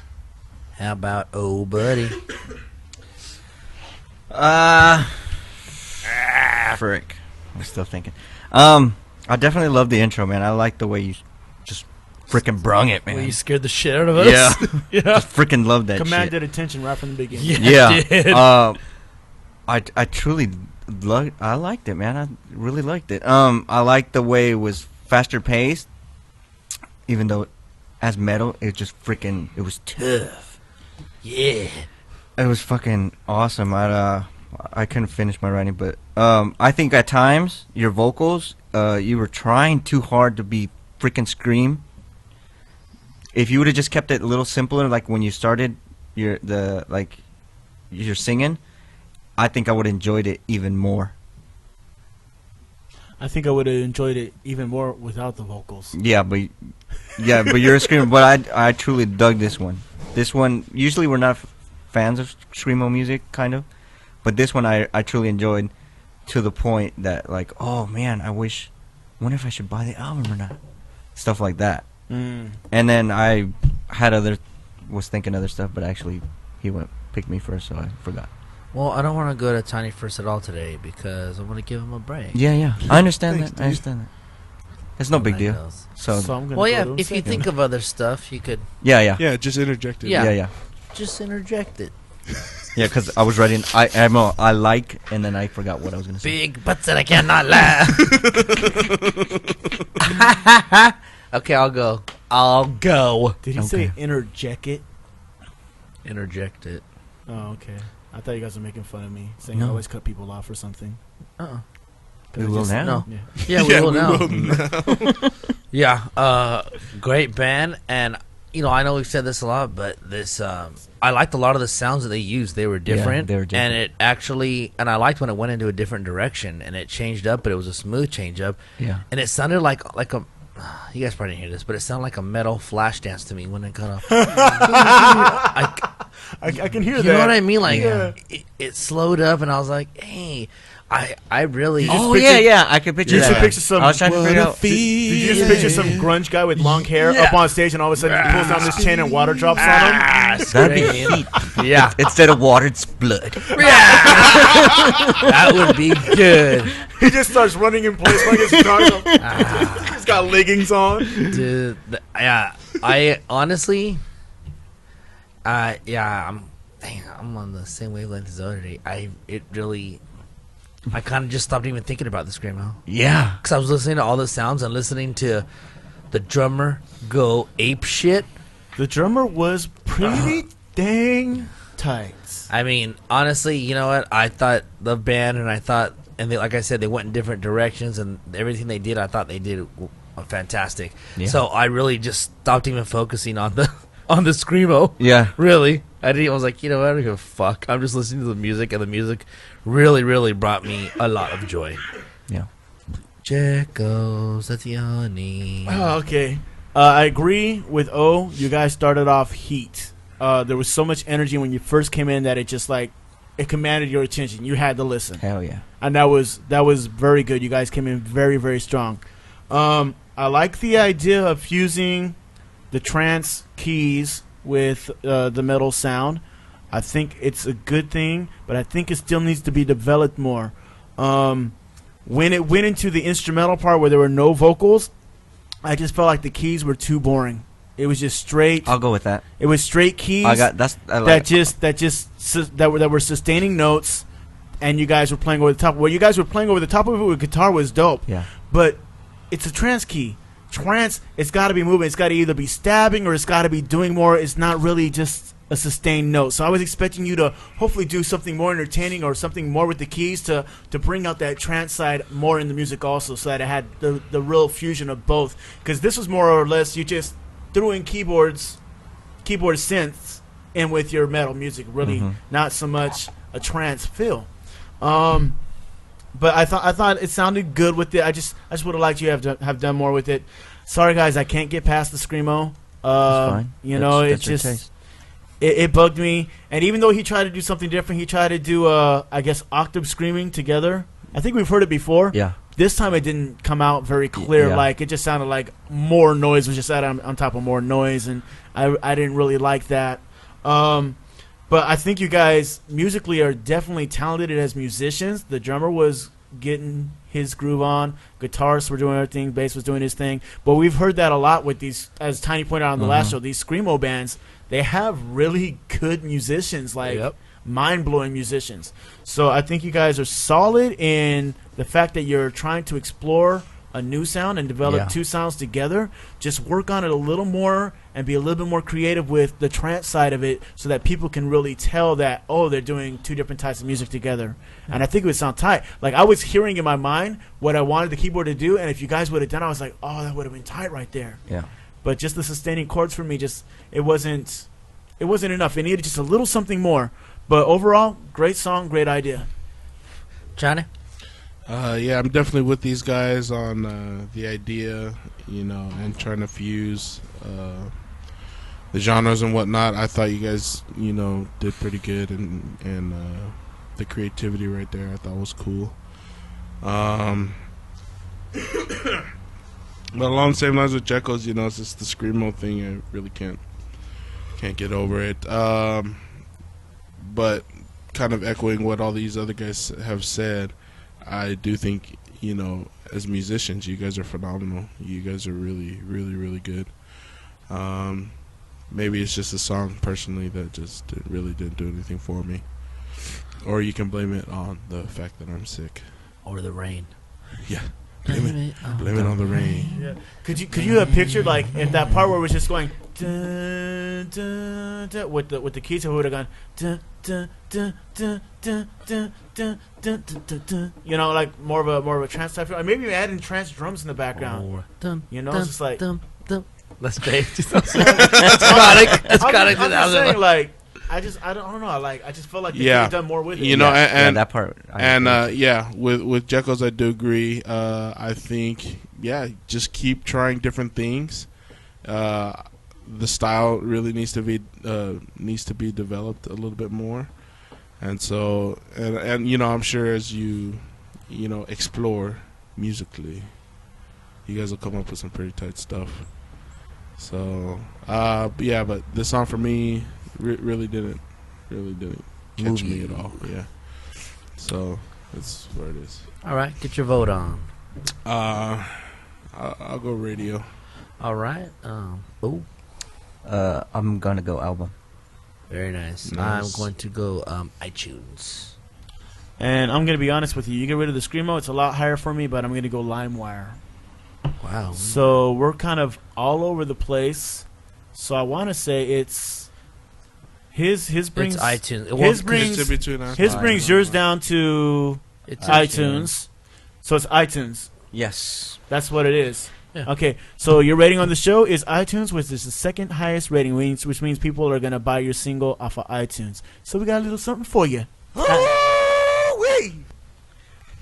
How about old buddy? Frick. I'm still thinking. I definitely love the intro, man. I like the way you just freaking brung it, man. Well, you scared the shit out of us. Yeah. Yeah. Just freaking love that Commanded shit. attention right from the beginning. Yeah. it did. I truly I liked it, man. I really liked it. I liked the way it was faster paced, even though as metal, it just freaking, it was tough. Yeah. It was fucking awesome. I couldn't finish my writing, but I think at times your vocals, you were trying too hard to be freaking scream. If you would have just kept it a little simpler, like when you started your singing, I think I would have enjoyed it even more. I think I would have enjoyed it even more without the vocals. Yeah, but you're a screamer. But I truly dug this one. This one, usually we're not fans of screamo music, kind of, but this one I truly enjoyed, to the point that, like, oh man, I wonder if I should buy the album or not, stuff like that. And then I was thinking other stuff, but actually he picked me first, so I forgot. Well, I don't want to go to Tiny First at all today because I want to give him a break. Yeah, I understand Thanks, that. dude. I understand that. It's no big deal. So I'm gonna Well, go yeah, to him if you second. think of other stuff, you could yeah, Yeah, just interject it. Yeah. yeah. just interject it. Yeah, because I was writing, I like, and then I forgot what I was going to say. Big butts that I cannot laugh. Okay, I'll go. Did he Okay. say interject it? Interject it. Oh, okay. I thought you guys were making fun of me, saying I No. always cut people off or something. We will now. No. Yeah. Yeah, we will we now. will now. Yeah, great band, and I know we've said this a lot, but this I liked a lot of the sounds that they used. They were different, they were different. and it actually, and I liked when it went into a different direction, and it changed up, but it was a smooth change up, Yeah. and it sounded like a. You guys probably didn't hear this, but it sounded like a metal flash dance to me when it got off. I can hear You that. know what I mean? Like Yeah. it slowed up, and I was like, "Hey, I really." Oh, picture- yeah, I could picture You that. should picture some. I was trying to figure out. Did you just picture some grunge guy with long hair Yeah. up on stage, and all of a sudden he pulls down this chain and water drops on him? That'd be screaming. Yeah, Instead of water, it's blood. that would be good. He just starts running in place like his guitar. He's got leggings on. Dude, I honestly, I'm on the same wavelength as Odie. I kind of just stopped even thinking about the screamo Yeah. because I was listening to all the sounds and listening to the drummer go ape shit. The drummer was pretty dang tight. I mean, honestly, you know what? I thought the band, like I said, they went in different directions, and everything they did, I thought they did fantastic. Yeah. So I really just stopped even focusing on the screamo. Yeah. Really, I was like, you know what? I don't give a fuck. I'm just listening to the music, and the music really, really brought me a lot of joy. Yeah. Jekos, that's Yanni. Oh, okay. I agree with O. You guys started off heat. There was so much energy when you first came in that it just it commanded your attention. You had to listen, Hell yeah. and that was very good. You guys came in very, very strong. I like the idea of fusing the trance keys with the metal sound. I think it's a good thing, but I think it still needs to be developed more. When it went into the instrumental part where there were no vocals, I just felt like the keys were too boring. It was just straight. I'll go with that. It was straight keys I like that were sustaining notes, and you guys were playing over the top. What you guys were playing over the top of it with guitar was dope. Yeah. But it's a trance key. Trance, it's got to be moving. It's got to either be stabbing or it's got to be doing more. It's not really just a sustained note. So I was expecting you to hopefully do something more entertaining or something more with the keys to bring out that trance side more in the music also, so that it had the real fusion of both. Because this was more or less you just threw in keyboards keyboard synths in with your metal music. Really, not so much a trance feel. But I thought it sounded good with it. I just would have liked you to have done more with it. Sorry guys, I can't get past the screamo. That's fine. You know, That's it your just taste. it bugged me. And even though he tried to do something different, he tried to do I guess octave screaming together. I think we've heard it before. Yeah. This time it didn't come out very clear. Yeah. Like it just sounded like more noise was just added on top of more noise, and I didn't really like that. But I think you guys musically are definitely talented as musicians. The drummer was getting his groove on. Guitarists were doing their thing. Bass was doing his thing. But we've heard that a lot with these, as Tiny pointed out on the last show, these screamo bands. They have really good musicians, like mind-blowing musicians. So I think you guys are solid in the fact that you're trying to explore a new sound and develop two sounds together. Just work on it a little more and be a little bit more creative with the trance side of it so that people can really tell that, oh, they're doing two different types of music together. And I think it would sound tight. Like I was hearing in my mind what I wanted the keyboard to do, and if you guys would have done it, I was like, oh, that would have been tight right there. Yeah. But just the sustaining chords for me, it wasn't enough. It needed just a little something more. But overall, great song, great idea. Johnny? Yeah, I'm definitely with these guys on the idea, and trying to fuse the genres and whatnot. I thought you guys, did pretty good, and the creativity right there I thought was cool. But along the same lines with Jekyll's, it's just the screamo thing. I really can't get over it. But kind of echoing what all these other guys have said, I do think, as musicians, you guys are phenomenal. You guys are really, really, really good. Maybe it's just a song, personally, that just really didn't do anything for me. Or you can blame it on the fact that I'm sick. Or the rain. Yeah. Blame it on the rain. Yeah. Could you have pictured, like, if that part where it was just going dun, dun, dun, with the keys, it would have gone dun, dun, dun, dun, dun, dun, dun, dun, dun, dun, like more of a trance type feel. Or maybe add in trance drums in the background. It's just like Let's Dave. That's iconic. That's iconic. I'm just saying, like, I don't know. Like, I just felt like they could have done more with it. And that part. With Jekyll's, I do agree. I think, just keep trying different things. The style really needs to be developed a little bit more, and so and I'm sure as you explore musically, you guys will come up with some pretty tight stuff. So but this song for me really didn't catch me at all. Yeah, so that's where it is. All right, get your vote on. I'll go radio. All right. I'm gonna go album. Very nice. I'm going to go iTunes. And I'm gonna be honest with you. You get rid of the screamo, it's a lot higher for me. But I'm gonna go LimeWire. Wow. So we're kind of all over the place. So I want to say it's his brings it's iTunes. His brings yours down to iTunes. So it's iTunes. Yes. That's what it is. Yeah. Okay, so your rating on the show is iTunes, which is the second highest rating, which means people are going to buy your single off of iTunes. So we got a little something for you.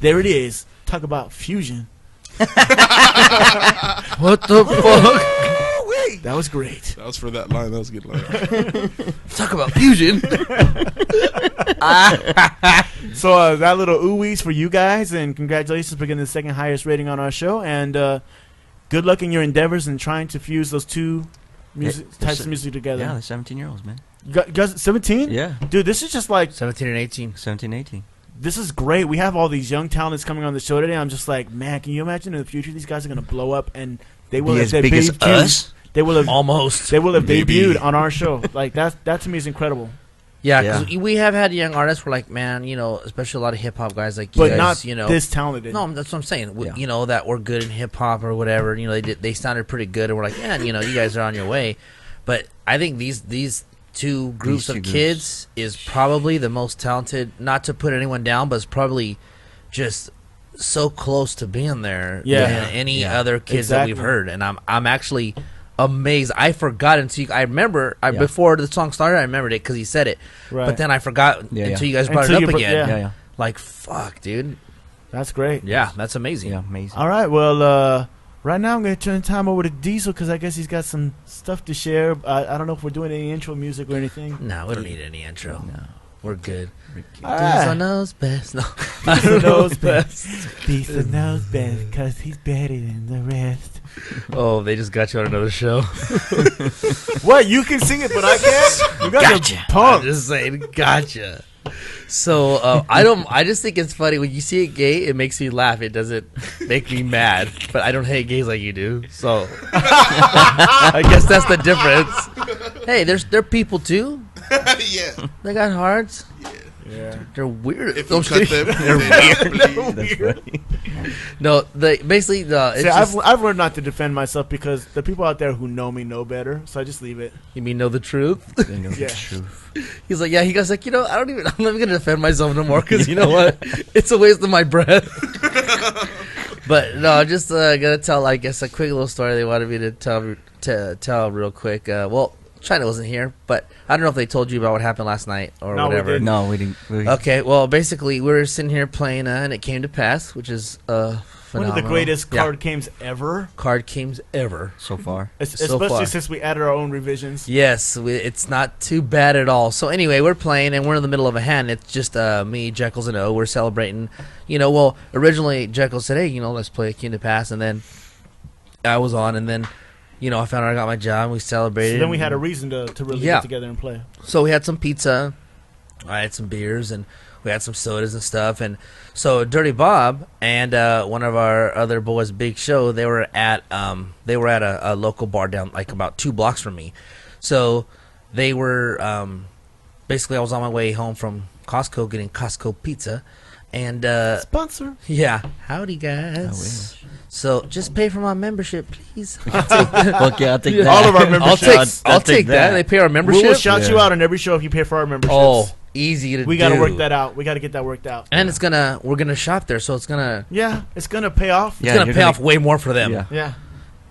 There it is. Talk about fusion. What the fuck? That was great. That was for that line. That was a good line. Talk about fusion. So that little ooh-wees for you guys, and congratulations for getting the second highest rating on our show, and good luck in your endeavors in trying to fuse those two types of music together. Yeah, the 17-year-olds, man. You guys 17? Yeah. Dude, this is just like 17 and 18. 17, 18. This is great. We have all these young talents coming on the show today. I'm just like, man, can you imagine in the future these guys are going to blow up and they will Be have as big as us? They will have Almost. They will have Maybe. debuted on our show. Like that to me is incredible. Yeah, because we have had young artists. We're like, man, especially a lot of hip hop guys like you But guys, not this talented. No, that's what I'm saying. That we're good in hip hop or whatever. They sounded pretty good, and we're like, man, you guys are on your way. But I think these two groups of kids is probably the most talented. Not to put anyone down, but it's probably just so close to being there than any other kids that we've heard. And I'm actually amazed. I forgot until I remember before the song started. I remembered it because he said it, Right. but then I forgot until you guys brought it up again. Yeah. Like fuck, dude. That's great. Yeah, that's amazing. Yeah, amazing. All right, well, right now I'm going to turn time over to Diesel because I guess he's got some stuff to share. I don't know if we're doing any intro music or anything. No, we don't need any intro. No. We're good. All Diesel right. knows best. No, Diesel knows best. Diesel knows best because he's better than the rest. Oh, they just got you on another show. What? You can sing it, but I can't? You guys are I'm punk. just saying, gotcha. So I just think it's funny when you see a gay, it makes me laugh. It doesn't make me mad, but I don't hate gays like you do. So I guess that's the difference. Hey, they're people too. Yeah. They got hearts. Yeah. They're weird. If you cut them, They're weird. That's right. No, basically it's See, just, I've learned not to defend myself because the people out there who know me know better, so I just leave it. you mean know the truth? They know Yeah. the truth. He's like, yeah. He goes like, I'm not even gonna defend myself no more because you know what? It's a waste of my breath. But no, I'm just gonna tell, I guess, a quick little story they wanted me to tell real quick. Well, China wasn't here, but I don't know if they told you about what happened last night or No, we whatever. didn't. No, we didn't. Okay, well, basically, we were sitting here playing, and it came to pass, which is One phenomenal. of the greatest Yeah. card games ever, card games ever. So far. So especially far. since we added our own revisions. Yes, it's not too bad at all. So anyway, we're playing, and we're in the middle of a hand. It's just me, Jekyll's, and O. We're celebrating. Well, originally Jekyll said, hey, let's play a Kingdom Pass, and then I was on, and then, I found out I got my job, and we celebrated. So then we had a reason to really Yeah. get together and play. So we had some pizza, I had some beers, and we had some sodas and stuff. And so Dirty Bob and one of our other boys, Big Show, they were at a local bar down like about 2 blocks from me. So they were basically, I was on my way home from Costco getting Costco pizza, and Sponsor. yeah, howdy guys. I wish. So just pay for my membership, please. Fuck yeah, I'll take that. All of our memberships. I'll take that. They pay our We membership. will shout you Yeah. out on every show if you pay for our memberships. Oh, easy to do. we got to work that out. We got to get that worked out. And we're gonna shop there, so it's gonna Yeah, it's gonna pay off. Yeah, pay you're off gonna- way more for them. Yeah. Yeah.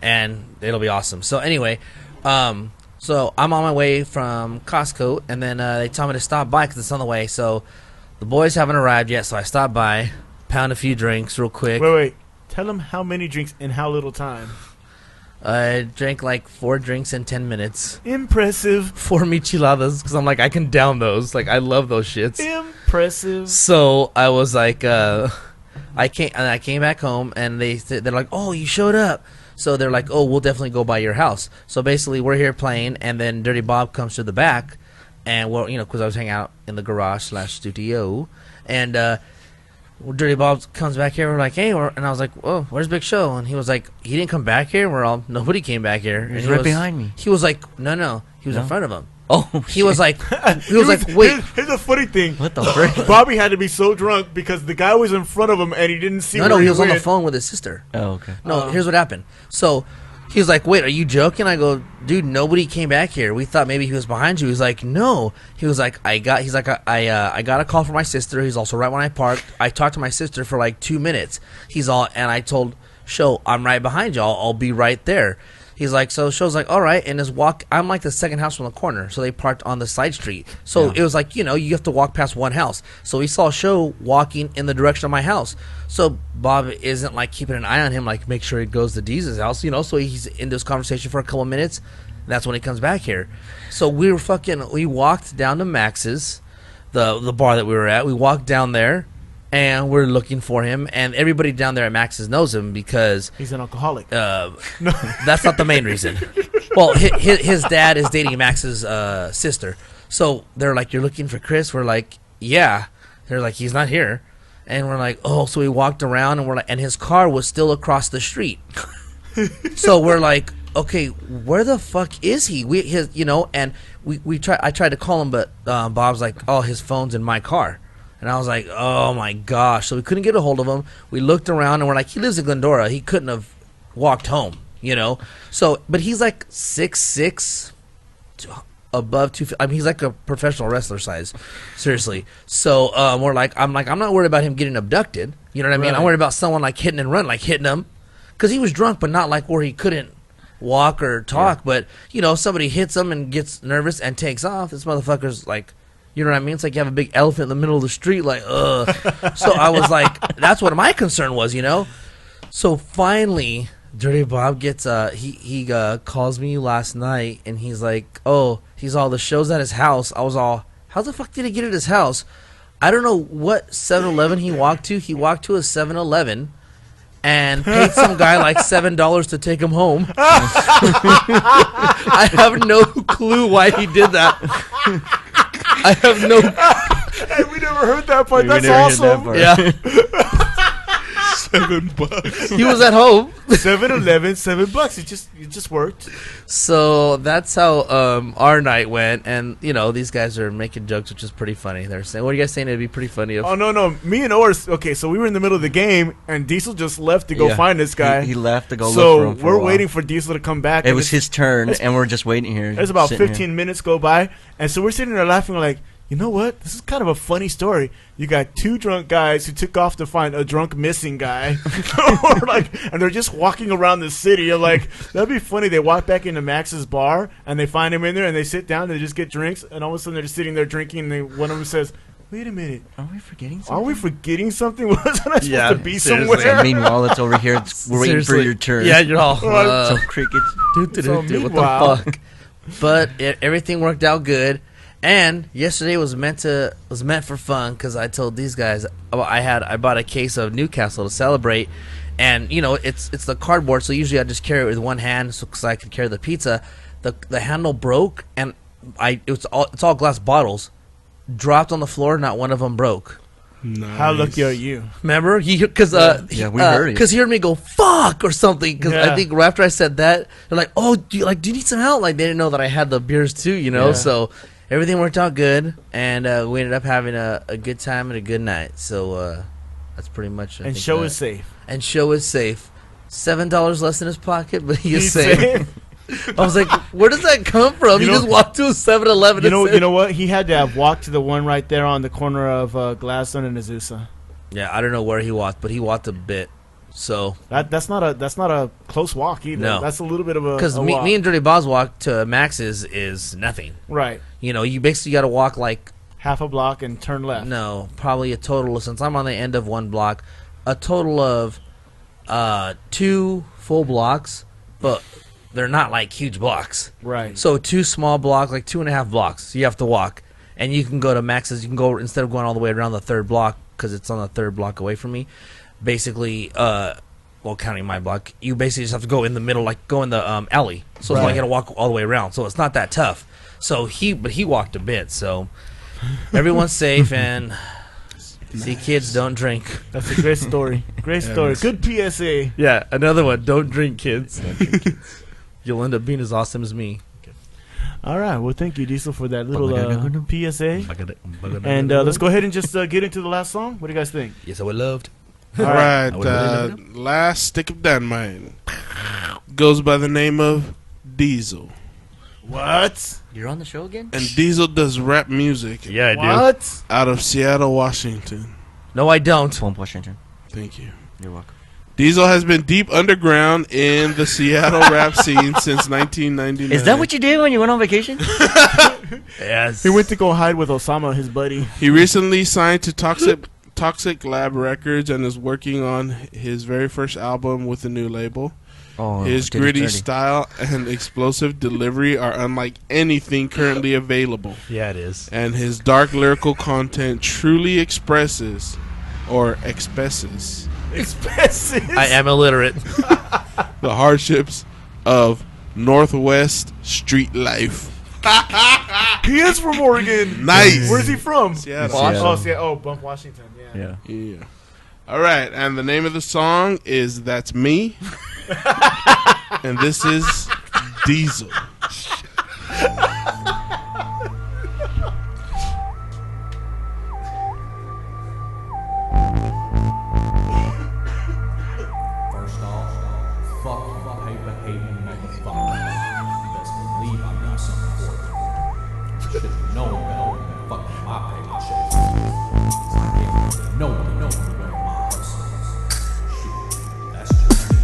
And it'll be awesome. So anyway, so I'm on my way from Costco, and then they tell me to stop by because it's on the way. So the boys haven't arrived yet, so I stopped by, pound a few drinks real quick. Wait. Tell them how many drinks in how little time. I drank like 4 drinks in 10 minutes. Impressive. 4 micheladas, because I'm like, I can down those. Like, I love those shits. Impressive. So I was like, I came back home, and they're like, oh, you showed up. So they're like, oh, we'll definitely go by your house. So basically, we're here playing, and then Dirty Bob comes to the back, and because I was hanging out in the garage / studio, and Dirty Bob comes back here. We're like, hey, and I was like, oh, where's Big Show? And he was like, he didn't come back here. Nobody came back here. And He's he right was- behind me. He was like, no, he was in No? front of him. Oh, He was like, wait. Here's a funny thing. what the frick? Bobby had to be so drunk because the guy was in front of him and he didn't see. No, where he was on the went. phone with his sister. Oh, okay. No, here's what happened. So he was like, wait, are you joking? I go, dude, nobody came back here. We thought maybe he was behind you. He's like, no. He was like, I got a call from my sister. He's also right when I parked. I talked to my sister for like 2 minutes. And I told Show, I'm right behind you. I'll be right there. He's like, so Show's like, all right. And his walk, I'm like the second house from the corner. So they parked on the side street. So Yeah. it was like, you have to walk past one house. So we saw Show walking in the direction of my house. So Bob isn't like keeping an eye on him, like make sure he goes to Deez's house, So he's in this conversation for a couple of minutes. And that's when he comes back here. So we walked down to Max's, the bar that we were at. We walked down there, and we're looking for him. And everybody down there at Max's knows him because He's an alcoholic. that's not the main reason. Well, his dad is dating Max's sister. So they're like, you're looking for Chris? We're like, yeah. They're like, he's not here. And we're like, oh. So we walked around, and we're like, and his car was still across the street. So we're like, okay, where the fuck is he? And I tried to call him, but Bob's like, oh, his phone's in my car. And I was like, oh my gosh. So we couldn't get a hold of him. We looked around, and we're like, he lives in Glendora. He couldn't have walked home, So, but he's like 6'6", above 250. I mean, he's like a professional wrestler size, seriously. So I'm not worried about him getting abducted. You know what I mean? Right. I'm worried about someone like hitting and run, like hitting him, because he was drunk, but not like where he couldn't walk or talk. But somebody hits him and gets nervous and takes off. This motherfucker's like, you know what I mean? It's like you have a big elephant in the middle of the street, like, ugh. So I was like, that's what my concern was, So finally, Dirty Bob gets he calls me last night, and he's like, the show's at his house. I was all, how the fuck did he get at his house? I don't know what 7-Eleven he walked to. He walked to a 7-Eleven and paid some guy like $7 to take him home. I have no clue why he did that. I have no. Hey, we never heard that part. That's never heard awesome. that part. Yeah. $7. He was at home. 7-Eleven, $7. It just worked. So that's how our night went, and these guys are making jokes, which is pretty funny. They're saying, "What are you guys saying? It'd be pretty funny." Oh no, me and Oris. Okay, so we were in the middle of the game, and Diesel just left to go find this guy. He left to go look so for him. we're waiting for Diesel to come back. It was his turn, and we're just waiting here. There's about sitting 15 minutes go by, and so we're sitting there laughing like, you know what? This is kind of a funny story. You got two drunk guys who took off to find a drunk missing guy, and they're just walking around the city. I'm like, that'd be funny. They walk back into Max's bar, and they find him in there, and they sit down, and they just get drinks, and all of a sudden they're just sitting there drinking, and one of them says, "Wait a minute, Are we forgetting something? are we forgetting something? Wasn't I supposed to be seriously. somewhere?" And meanwhile, it's over here. We're waiting for Seriously. your turn. Yeah, you're all. Some crickets. What meanwhile- the fuck? But everything worked out good. And yesterday was meant for fun, because I told these guys I bought a case of Newcastle to celebrate, and it's the cardboard, so usually I just carry it with one hand so I could carry the pizza. The handle broke, and it's all glass bottles, dropped on the floor. Not one of them broke. Nice. How lucky are you? Remember? Because Yeah, we heard it. Because he heard me go fuck or something. Because Yeah. I think right after I said that, they're like, "Oh, do you need some help?" Like they didn't know that I had the beers too, Yeah. So everything worked out good, and we ended up having a good time and a good night. So that's pretty much. And show is safe. And show is safe. $7 less in his pocket, but he is He's safe. I was like, where does that come from? You You know- just walked to a 7-Eleven. You know what? He had to have walked to the one right there on the corner of Gladstone and Azusa. Yeah, I don't know where he walked, but he walked a bit. So That's not a close walk either. No. That's a little bit of a because walk. me and Dirty Bob's walk to Max's is nothing. Right, You basically got to walk like half a block and turn left. no, probably a total of, since I'm on the end of one block, a total of 2 full blocks, but they're not like huge blocks. Right. So 2 small blocks, like 2.5 blocks, you have to walk, and you can go to Max's. You can go, instead of going all the way around the 3rd block, because it's on the 3rd block away from me. Basically, well, counting my block, you basically just have to go in the middle, like go in the alley. So it's like you got to walk all the way around. So it's not that tough. So he walked a bit. So everyone's safe, and see, kids, don't drink. That's a great story. Great story. Good PSA. Yeah, another one. Don't drink, kids. You'll end up being as awesome as me. All right. Well, thank you, Diesel, for that little PSA. And And let's go ahead and just get into the last song. What do you guys think? Yes, I would love to. All I right, would really love last stick of dynamite goes by the name of Diesel, What? You're on the show again? and Diesel does rap music Yeah, I do. What? out of Seattle, Washington. No, I don't. Plum Washington. Thank you. You're welcome. Diesel has been deep underground in the Seattle rap scene since 1999. Is that what you did when you went on vacation? Yes. He went to go hide with Osama, his buddy. He recently signed to Toxic Lab Records and is working on his very first album with a new label. Oh, His did it gritty dirty. style and explosive delivery are unlike anything currently available. Yeah, it is. And his dark lyrical content truly expresses or expresses Expenses. I am illiterate. the hardships of Northwest street life. He is from Oregon. Nice. Where's he from? Seattle. Oh, Bump, Washington. Yeah. Yeah. Yeah. All right, and the name of the song is "That's Me," and this is Diesel. First off, fuck you paper hating motherfuckers. Best believe I got something for you. Should've known better than fucking my paper chase. I ain't really nobody where my hustle is. Shit, that's just me.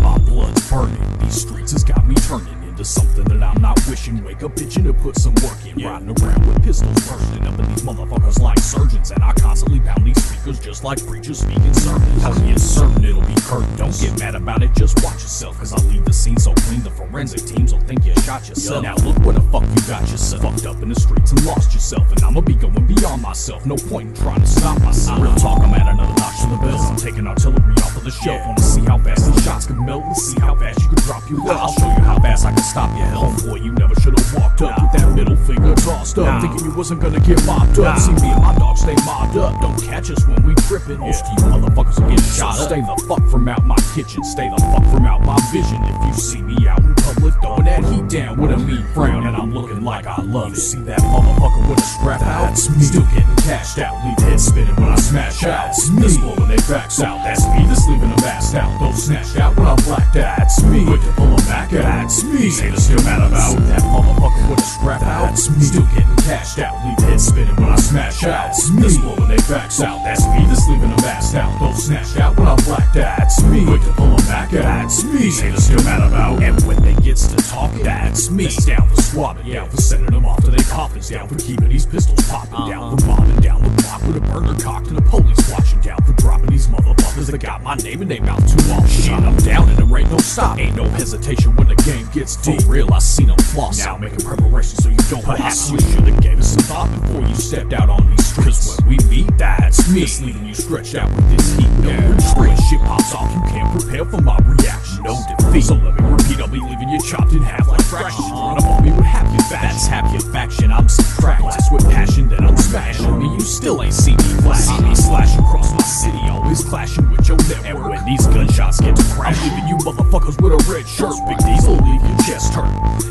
My blood's burning, these streets has got turning into something that I'm not wishing. Wake up itching to put some work in. Riding around with pistols bursting up in these motherfuckers like surgeons. And I constantly pound these speakers just like preachers speaking sermons. How you certain it'll be curtained? Don't get mad about it, just watch yourself. Cause I leave the scene so clean, the forensic teams will think you shot yourself. Now look where the fuck you got yourself. Fucked up in the streets and lost yourself. And I'ma be going beyond myself. No point in trying to stop myself. Real talk, I'm at another notch to the bells. I'm taking artillery off of the shelf. Wanna see how fast these shots can melt? Let's see how fast you can drop your well. I'll show you how fast I can stop your health. Boy, you never should've walked up with that middle finger tossed up, thinking you wasn't gonna get mopped up. See me and my dogs stay mobbed up. Don't catch us when we trippin'. Most of you motherfuckers will get shot up. Stay the fuck from out my kitchen. Stay the fuck from out my vision. If you see me out in public throwing that heat down with a mean frown, and I'm looking like I love it. See that motherfucker with a strap out? That's me. Still getting cashed out. Leave head spinning when I smash out. That's me. That's pulling their backs out. That's me. That's leaving them assed out. Those snatched out when I'm blacked out. That's me. Quick to pull them back out. That's me. These haters still mad about that motherfucker with a strap out. That's me. Still getting cashed out. Leave head spinning when I smash out. That's me. That's pulling their backs out. That's me. That's leaving them assed out. Those snatched out when I'm blacked out. That's me. Quick to pull them back out. That's me. These haters still mad about. And when they gets to talking, that's me. That's down for squabbing, down for sending them off to their coffins, down for keeping these pistols popping, down for mobbing down the block with a burner cocked and the police watching, down for dropping these motherfuckers that got my name and they mouth too long. Shit, I'm down and there ain't no stop. Ain't no hesitation when the game gets deep. For real, I seen them floss now, making preparations so you don't. Perhaps you should've gave us some thought before you stepped out on these streets. Cause when we meet, that's me. Just leaving you stretched out with this heat. No retreat. Shit pops off, you can't prepare for my reaction. No defeat. So let me repeat, I'll be leaving you chopped in half like fractions. Run up on me with half your faction. That's half your faction. I'm subtracting. Blast with passion, then I'm smashing. Me, you still ain't see me flash. See me slashing across my city, always clashing with your network. And when these gunshots get to crash, I'm leaving you motherfuckers with a red shirt. Big Diesel leave your chest hurt.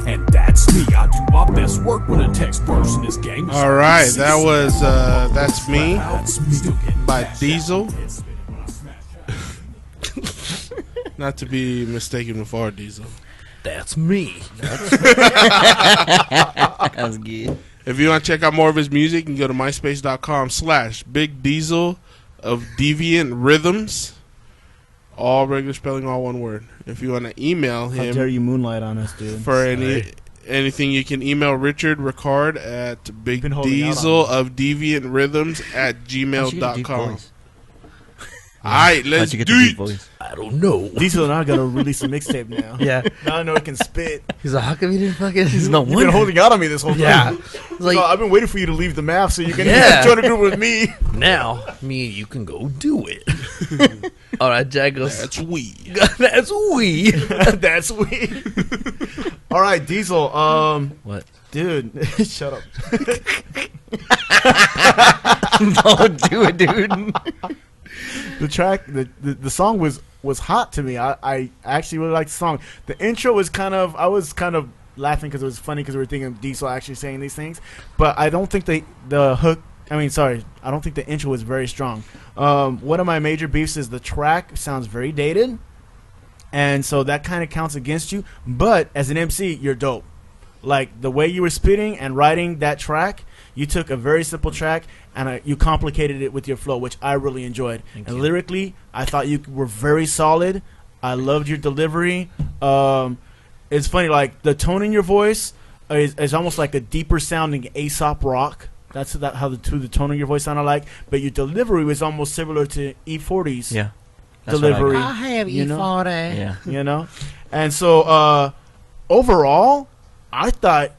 And that's me. I do my best work when a text bursts in this game. All right, that was That's Me by Diesel. Not to be mistaken with our Diesel. That's me. That's good. If you want to check out more of his music, you can go to myspace.com/Big Diesel of Deviant Rhythms. All regular spelling, all one word. If you want to email How him dare you moonlight on us, dude? for anything, you can email Richard Ricard at Been holding out bigdiesel on of Deviant Rhythms at How'd you get a deep gmail.com. voice? All right, How'd let's you get do the deep it. voice? I don't know. Diesel and I gotta release a mixtape now. Yeah. Now I know it can spit. He's like, how come you didn't fucking... He's no You've been wonder. holding out on me this whole time. Yeah. It's like, So I've been waiting for you to leave the map so you can Yeah. join a group with me. now, me and you can go do it. All right, Jack goes, That's we. that's we. That's weird. All right, Diesel. What? Dude, shut up. Don't do it, dude. The track, the song was hot to me. I actually really liked the song. The intro was I was kind of laughing because it was funny because we were thinking of Diesel actually saying these things. But I don't think the hook. I don't think the intro was very strong. One of my major beefs is the track sounds very dated, and so that kind of counts against you. But as an MC, you're dope. Like the way you were spitting and writing that track, you took a very simple track and you complicated it with your flow, which I really enjoyed. Thank and you. lyrically, I thought you were very solid. I loved your delivery. It's funny, like the tone in your voice is almost like a deeper sounding Aesop rock. That's how the tone of your voice sounded like. But your delivery was almost similar to E40's Yeah. That's what I delivery. got. have You know? E40. Yeah. You know? And so overall, I thought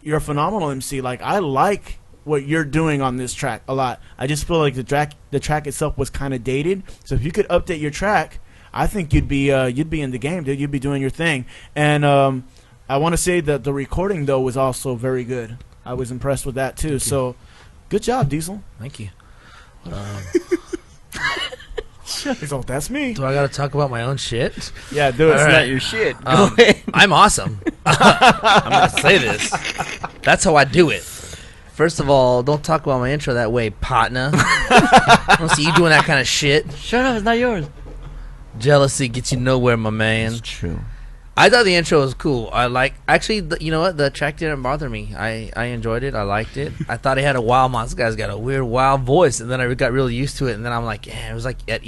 you're a phenomenal MC. Like I like what you're doing on this track a lot. I just feel like the track itself was kind of dated. So if you could update your track, I think you'd be in the game, dude. You'd be doing your thing. And I want to say that the recording though was also very good. I was impressed with that too. So good job, Diesel. Thank you. He's all, that's me. Do I got to talk about my own shit? Yeah, dude. All right. Your shit. I'm awesome. I'm going to say this. That's how I do it. First of all, don't talk about my intro that way, partner. I don't see you doing that kind of shit. Shut up, it's not yours. Jealousy gets you nowhere, my man. It's true. I thought the intro was cool. You know what? The track didn't bother me. I enjoyed it. I liked it. I thought he had a wild monster. This guy's got a weird, wild voice. And then I got really used to it. And then I'm like, yeah, it was like it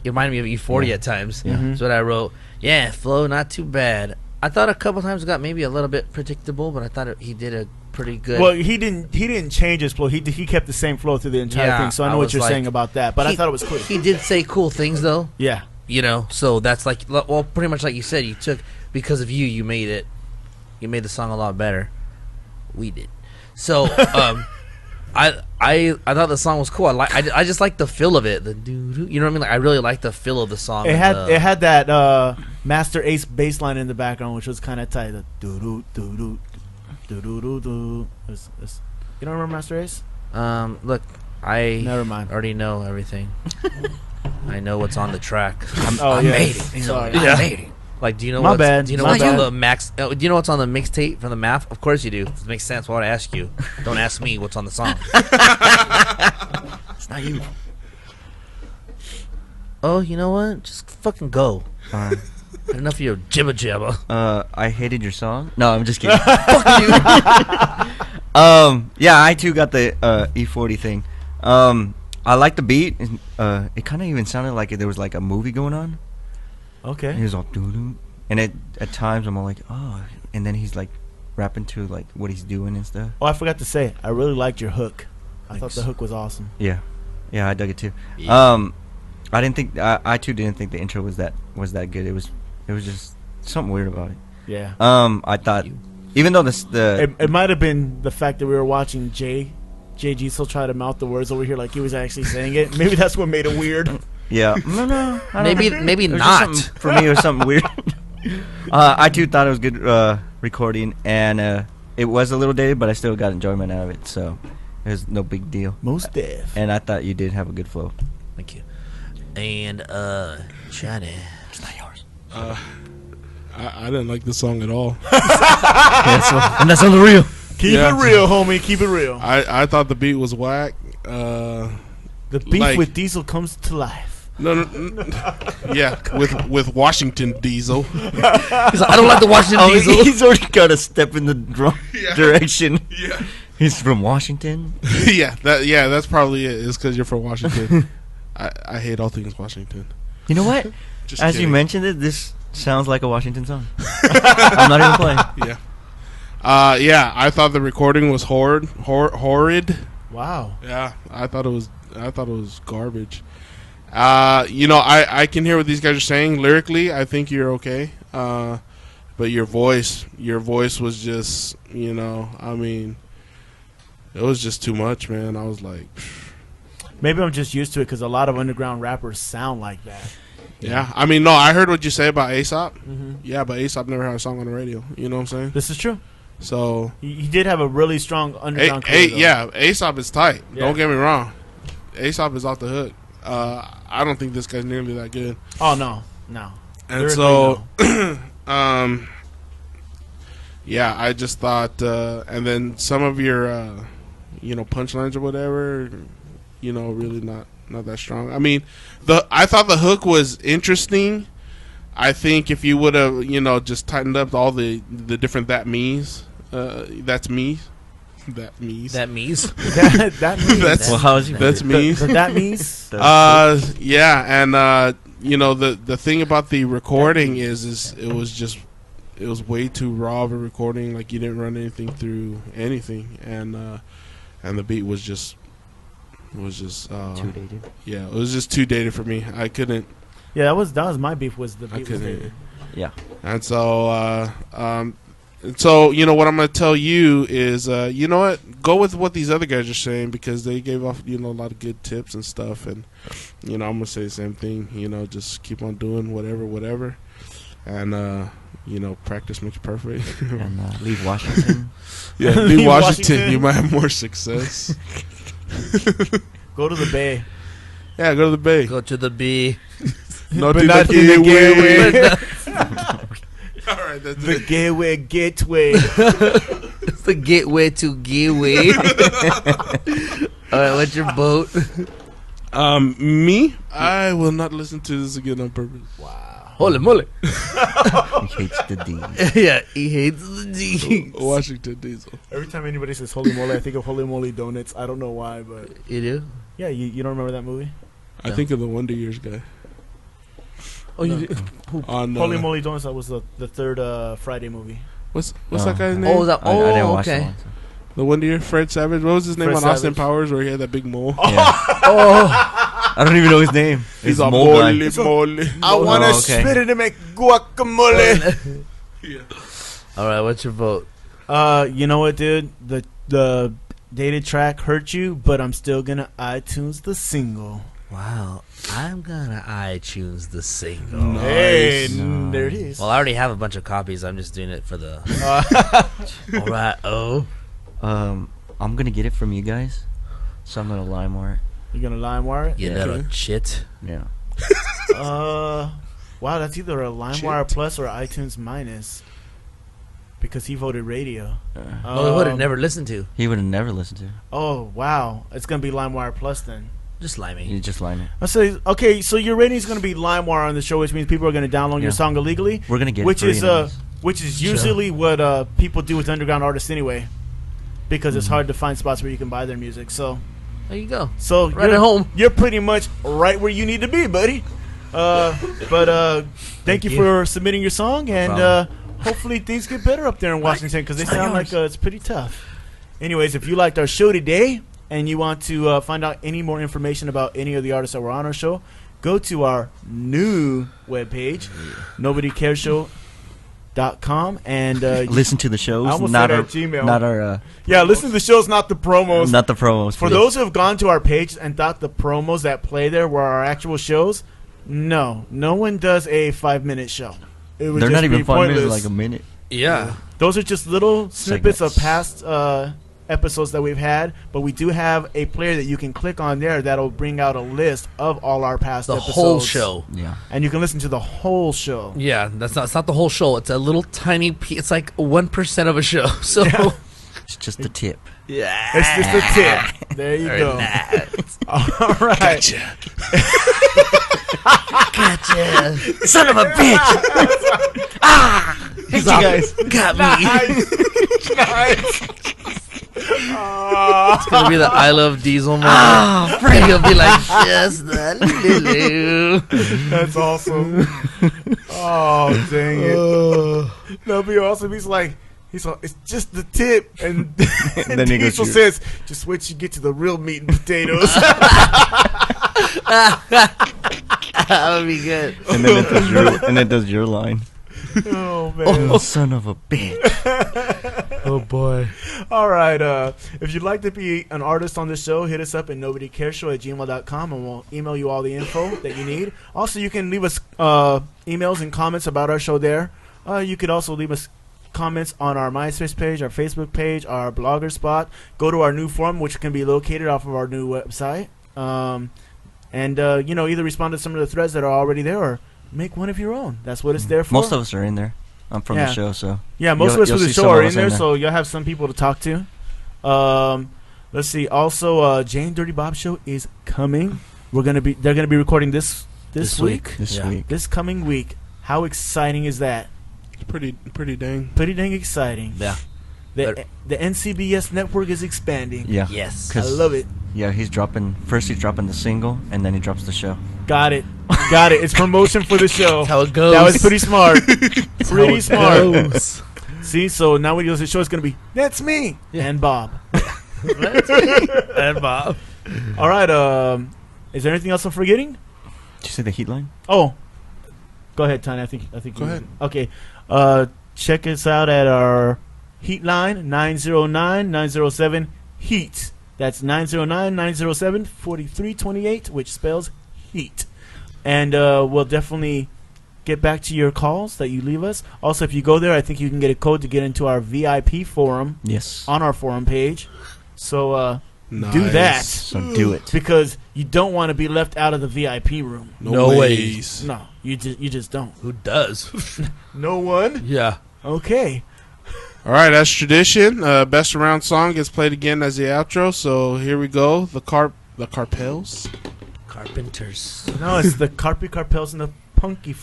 reminded me of E40 at times. Yeah. That's what I wrote. Yeah, flow, not too bad. I thought a couple times it got maybe a little bit predictable, but I thought he did a pretty good. Well, he didn't change his flow. He kept the same flow through the entire Yeah, thing. So I know I what was you're like- saying about that. But I He- thought it was cool. He did say cool things though. Yeah. So that's like, well, pretty much like you said, you took, because of you made the song a lot better. We did. So, I thought the song was cool. I just like the feel of it. The doo-doo, you know what I mean? Like, I really like the feel of the song. It and had that Master Ace bass line in the background, which was kind of tight. The doo doo doo doo doo doo doo. You don't remember Master Ace? Look, I Never mind. already know everything. I know what's on the track. I made it. You know, Sorry. I made it. Like, do you know My what's, bad. Do you know My what's on bad. the max? Do you know what's on the mixtape from the math? Of course you do. It makes sense. Why would I ask you? Don't ask me what's on the song. It's not you. Oh, you know what? Just fucking go. Fine. Enough of your jibba jabba. I hated your song. No, I'm just kidding. Yeah, I too got the E40 thing. I like the beat. It kind of even sounded like there was like a movie going on. Okay. He was all doo-doo. And at times I'm all like, oh. And then he's like rapping to like what he's doing and stuff. Oh, I forgot to say, I really liked your hook. I thought Thanks. the hook was awesome. Yeah, I dug it too. Yeah. I didn't think I too didn't think the intro was that good. It was just something weird about it. Yeah. I thought even though It might have been the fact that we were watching Jay Diesel try to mouth the words over here like he was actually saying it. Maybe that's what made it weird. yeah no I don't know. Maybe It was just not. something- for me it was something weird. I too thought it was good recording, and it was a little dated, but I still got enjoyment out of it, so it was no big deal. Most deaf. And I thought you did have a good flow. Thank you. And Johnny. It's not yours. I didn't like this song at all. And that's on the real. Keep Yeah. it real, homie. Keep it real. I thought the beat was whack. The beef like- with Diesel comes to life. No, yeah, with Washington Diesel. He's like, I don't like the Washington Oh, Diesel. he's already got a step in the wrong Yeah. direction. Yeah, He's from Washington. that's probably it. It's because you're from Washington. I hate all things Washington. You know what? Just As you kidding. mentioned it, this sounds like a Washington song. I'm not even playing. Yeah. Yeah, I thought the recording was horrid. Wow. Yeah, I thought it was garbage. I can hear what these guys are saying lyrically. I think you're okay. But your voice was just, I mean, it was just too much, man. I was like, Maybe I'm just used to it because a lot of underground rappers sound like that. yeah. I mean, no, I heard what you say about Aesop. Mm-hmm. Yeah, but Aesop never had a song on the radio. You know what I'm saying? This is true. So, He did have a really strong underground career, though. yeah, Aesop is tight. Yeah. Don't get me wrong. Aesop is off the hook. I don't think this guy's nearly that good. Oh, no. And Lyrically, so, no. Yeah, I just thought, and then some of your, punchlines or whatever, really not that strong. I mean, I thought the hook was interesting. I think if you would have, just tightened up all the different that's me. That me's. That me's. that means. That's- Well, how is he? That's me. That means. Yeah, and the thing about the recording is it was way too raw of a recording. Like, you didn't run anything through anything, and the beat was just Too dated. yeah, it was just too dated for me. I couldn't, Yeah, that was my beef was the I beat was couldn't. dated. Yeah. and so what I'm gonna tell you is you know what, go with what these other guys are saying, because they gave off a lot of good tips and stuff, and I'm gonna say the same thing. Just keep on doing whatever, and practice makes perfect. And leave Washington. Yeah, Leave leave Washington. Washington. You might have more success. Go to the Bay. Yeah, go to the Bay. Go to the B. No, But to not the to the gateway. gateway. All right, that's The it. gateway. It's the gateway to gateway. All right, what's your boat? Me? I will not listen to this again on purpose. Holy moly. He hates the D. Yeah, he hates the D. Washington Diesel. Every time anybody says holy moly, I think of Holy Moly Donuts. I don't know why, but You do? yeah, you don't remember that movie? I think of the Wonder Years guy. Oh, you did? on Holy Moly Donuts, that was the third Friday movie. what's that guy's name? Oh, was that? I didn't Oh, watch that okay. one, so. The one year Fred Savage. What was his name Fred on Austin Savage. Powers where he had that big mole? Yeah. Oh, I don't even know his name. He's It's a Mole mole, Guy. mole. I want to Oh, okay. spit it and make guacamole. all right. What's your vote? You know what, dude? The dated track hurt you, but I'm still gonna iTunes the single. Wow, I'm gonna iTunes the single. Nice. Hey, Nice. there it is. Well, I already have a bunch of copies. I'm just doing it for the. All right. Oh. I'm gonna get it from you guys, so I'm gonna LimeWire it. You're gonna LimeWire it? You Yeah. little shit. Yeah. Wow, that's either a LimeWire Plus or iTunes Minus. Because he voted radio. No, I would have never listened to. He would have never listened to it. Oh, wow. It's going to be LimeWire Plus then. Just lie me. You just line it. I say, okay, so your rating is going to be LimeWire on the show, which means people are going to download your Yeah. song illegally. We're gonna get Which it free is anyways. which is usually what people do with underground artists anyway, because it's hard to find spots where you can buy their music. So There you go. so Right you're at home. You're pretty much right where you need to be, buddy. But thank you you. for submitting your song, and problem. hopefully things get better up there in Washington because they sound like it's pretty tough. Anyways, if you liked our show today and you want to find out any more information about any of the artists that were on our show, go to our new webpage, nobodycareshow.com, and Listen to the shows, I almost not said our at Gmail. not our yeah, listen to the shows, not the promos. not the promos. For please. those who have gone to our page and thought the promos that play there were our actual shows, no one does a 5-minute show. It would they're just not even be 5 minutes, pointless. like a minute. Yeah. Those are just little snippets of Segments. past episodes that we've had, but we do have a player that you can click on there that'll bring out a list of all our past The episodes. whole show. Yeah. And you can listen to the whole show. Yeah, it's not the whole show. It's a little tiny piece. It's like 1% of a show. So It's just the tip. yeah. It's just a tip. There you go. All right. Gotcha. Son of a bitch. Hate you guys. Got me. Nice. It's gonna be the I Love Diesel moment. Frank will be like, just a little. That's awesome. Oh, dang it. No, but also he's like, it's just the tip, and, and then he goes, Diesel says, just wait till you get to the real meat and potatoes. That would be good. And then it does your line. Oh man. Oh, son of a bitch. Oh boy. All right. If you'd like to be an artist on this show, hit us up at nobodycareshow@gmail.com, and we'll email you all the info that you need. Also, you can leave us emails and comments about our show there. You could also leave us comments on our MySpace page, our Facebook page, our Blogger spot. Go to our new forum, which can be located off of our new website. And either respond to some of the threads that are already there, or make one of your own. That's what it's there for. Most of us are in there. I'm from Yeah. the show, so Yeah, most You'll- of us for you'll the see show some are of in us there, in there. so you'll have some people to talk to. Let's see. Also, Jane Dirty Bob show is coming. They're gonna be recording this week. this Yeah. week. This coming week. How exciting is that? It's pretty dang. Pretty dang exciting. Yeah. The NCBS network is expanding. Yeah. Yes. I love it. Yeah, he's dropping the single, and then he drops the show. Got it. It's promotion for the show. That's how it goes. That was pretty smart. That's how pretty it smart. goes. See, so now when he goes to the show, it's gonna be that's me and Bob. And Bob. All right. Is there anything else I'm forgetting? Did you say the heat line? Oh, go ahead, Tanya. I think. Go ahead. Okay. Check us out at our heat line 909-907 heat. That's 909-907-4328, which spells heat. And we'll definitely get back to your calls that you leave us. Also, if you go there, I think you can get a code to get into our VIP forum Yes. on our forum page. So do Nice. that, So do it. because you don't want to be left out of the VIP room. No ways. No, you just don't. Who does? No one. Yeah. Okay. All right, that's tradition. Best around song gets played again as the outro. So here we go. The Carpels. Carpenters. No, it's the Carpels and the funky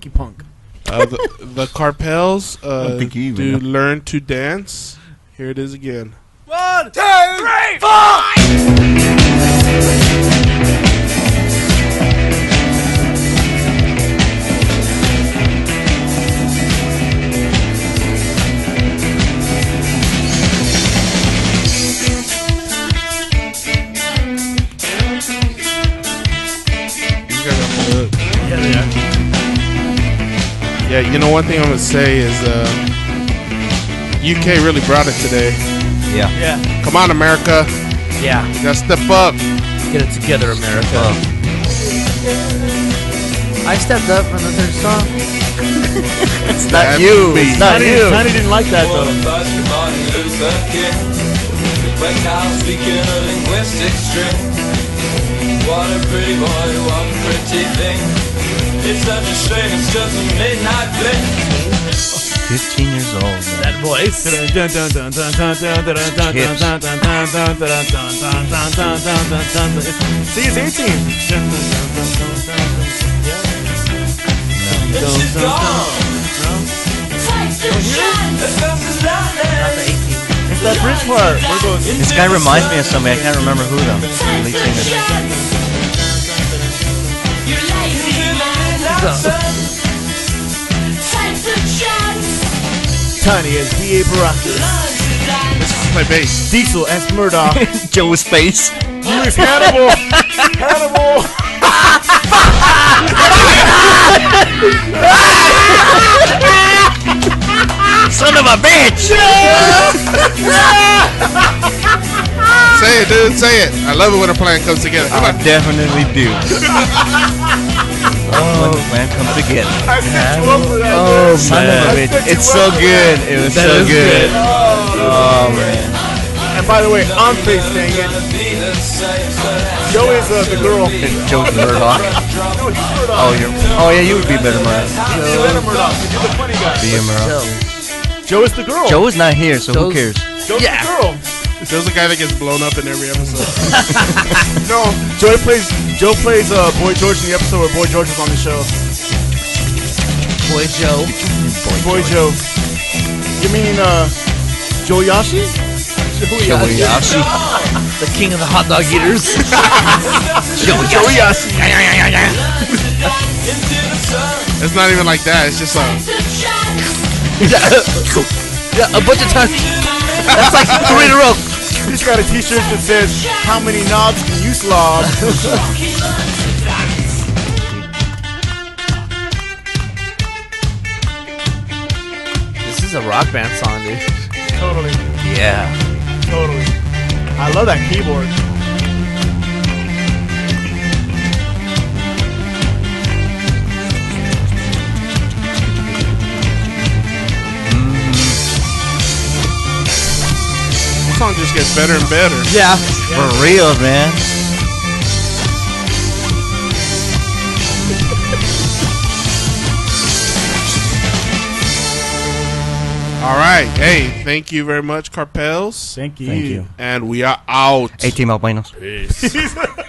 punk. The Carpels don't think you even do know. Learn to Dance. Here it is again. 1, 2, 3, 4. you know, one thing I'm gonna say is UK really brought it today. Yeah. Yeah. Come on, America. Yeah. You gotta step up. Get it together, America. I stepped up on the third song. It's not That's you. me. It's not you. Tiny didn't like that though. When I'm speaking a linguistic string. What a pretty boy, what a pretty thing. It's such a shame, it's just a midnight bling. 15 years old. Man. That voice. See, it's 18. And she's gone. It's that bridge part. Where goes This guy reminds me of somebody. I can't remember who though. The lead singer. Tiny as D.A. Baracus. Let's play bass. Diesel as Murdoch. Joe's face. You is Hannibal. Hannibal. Son of a bitch! Say it, dude. Say it. I love it when a plan comes together. Come I on. definitely do. When the plan comes together. I set you up for that. Oh, man. son of a I bitch. set you It's up so for good. that. It was That so is good. good. Oh, man. And by the way, on face dang it. Joe is the girl. Joe's Murdoch. No, he's Murdoch. Oh, yeah, you would be better, man. You're better Murdoch. You're the funny guy. Be a Murdoch. Joe is the girl. Joe is not here, so who Joe's- cares? Joe's Yeah. the girl. Joe's the guy that gets blown up in every episode. No, Joe plays Boy George in the episode where Boy George was on the show. Boy Joe. Boy Joe. You mean Joe Yashi? Joe Yashi. The king of the hot dog eaters. Joe Yashi. It's not even like that. It's just Yeah, a bunch of times. That's like 3 in a row. He's got a t-shirt that says, "How many knobs can you slob?" This is a rock band song, dude. Totally. Yeah. Totally. I love that keyboard. this song just gets better and better. Yeah. For real, man. All right. Hey, thank you very much, Carpels. Thank you. Thank you. And we are out. 18 albinos. Peace.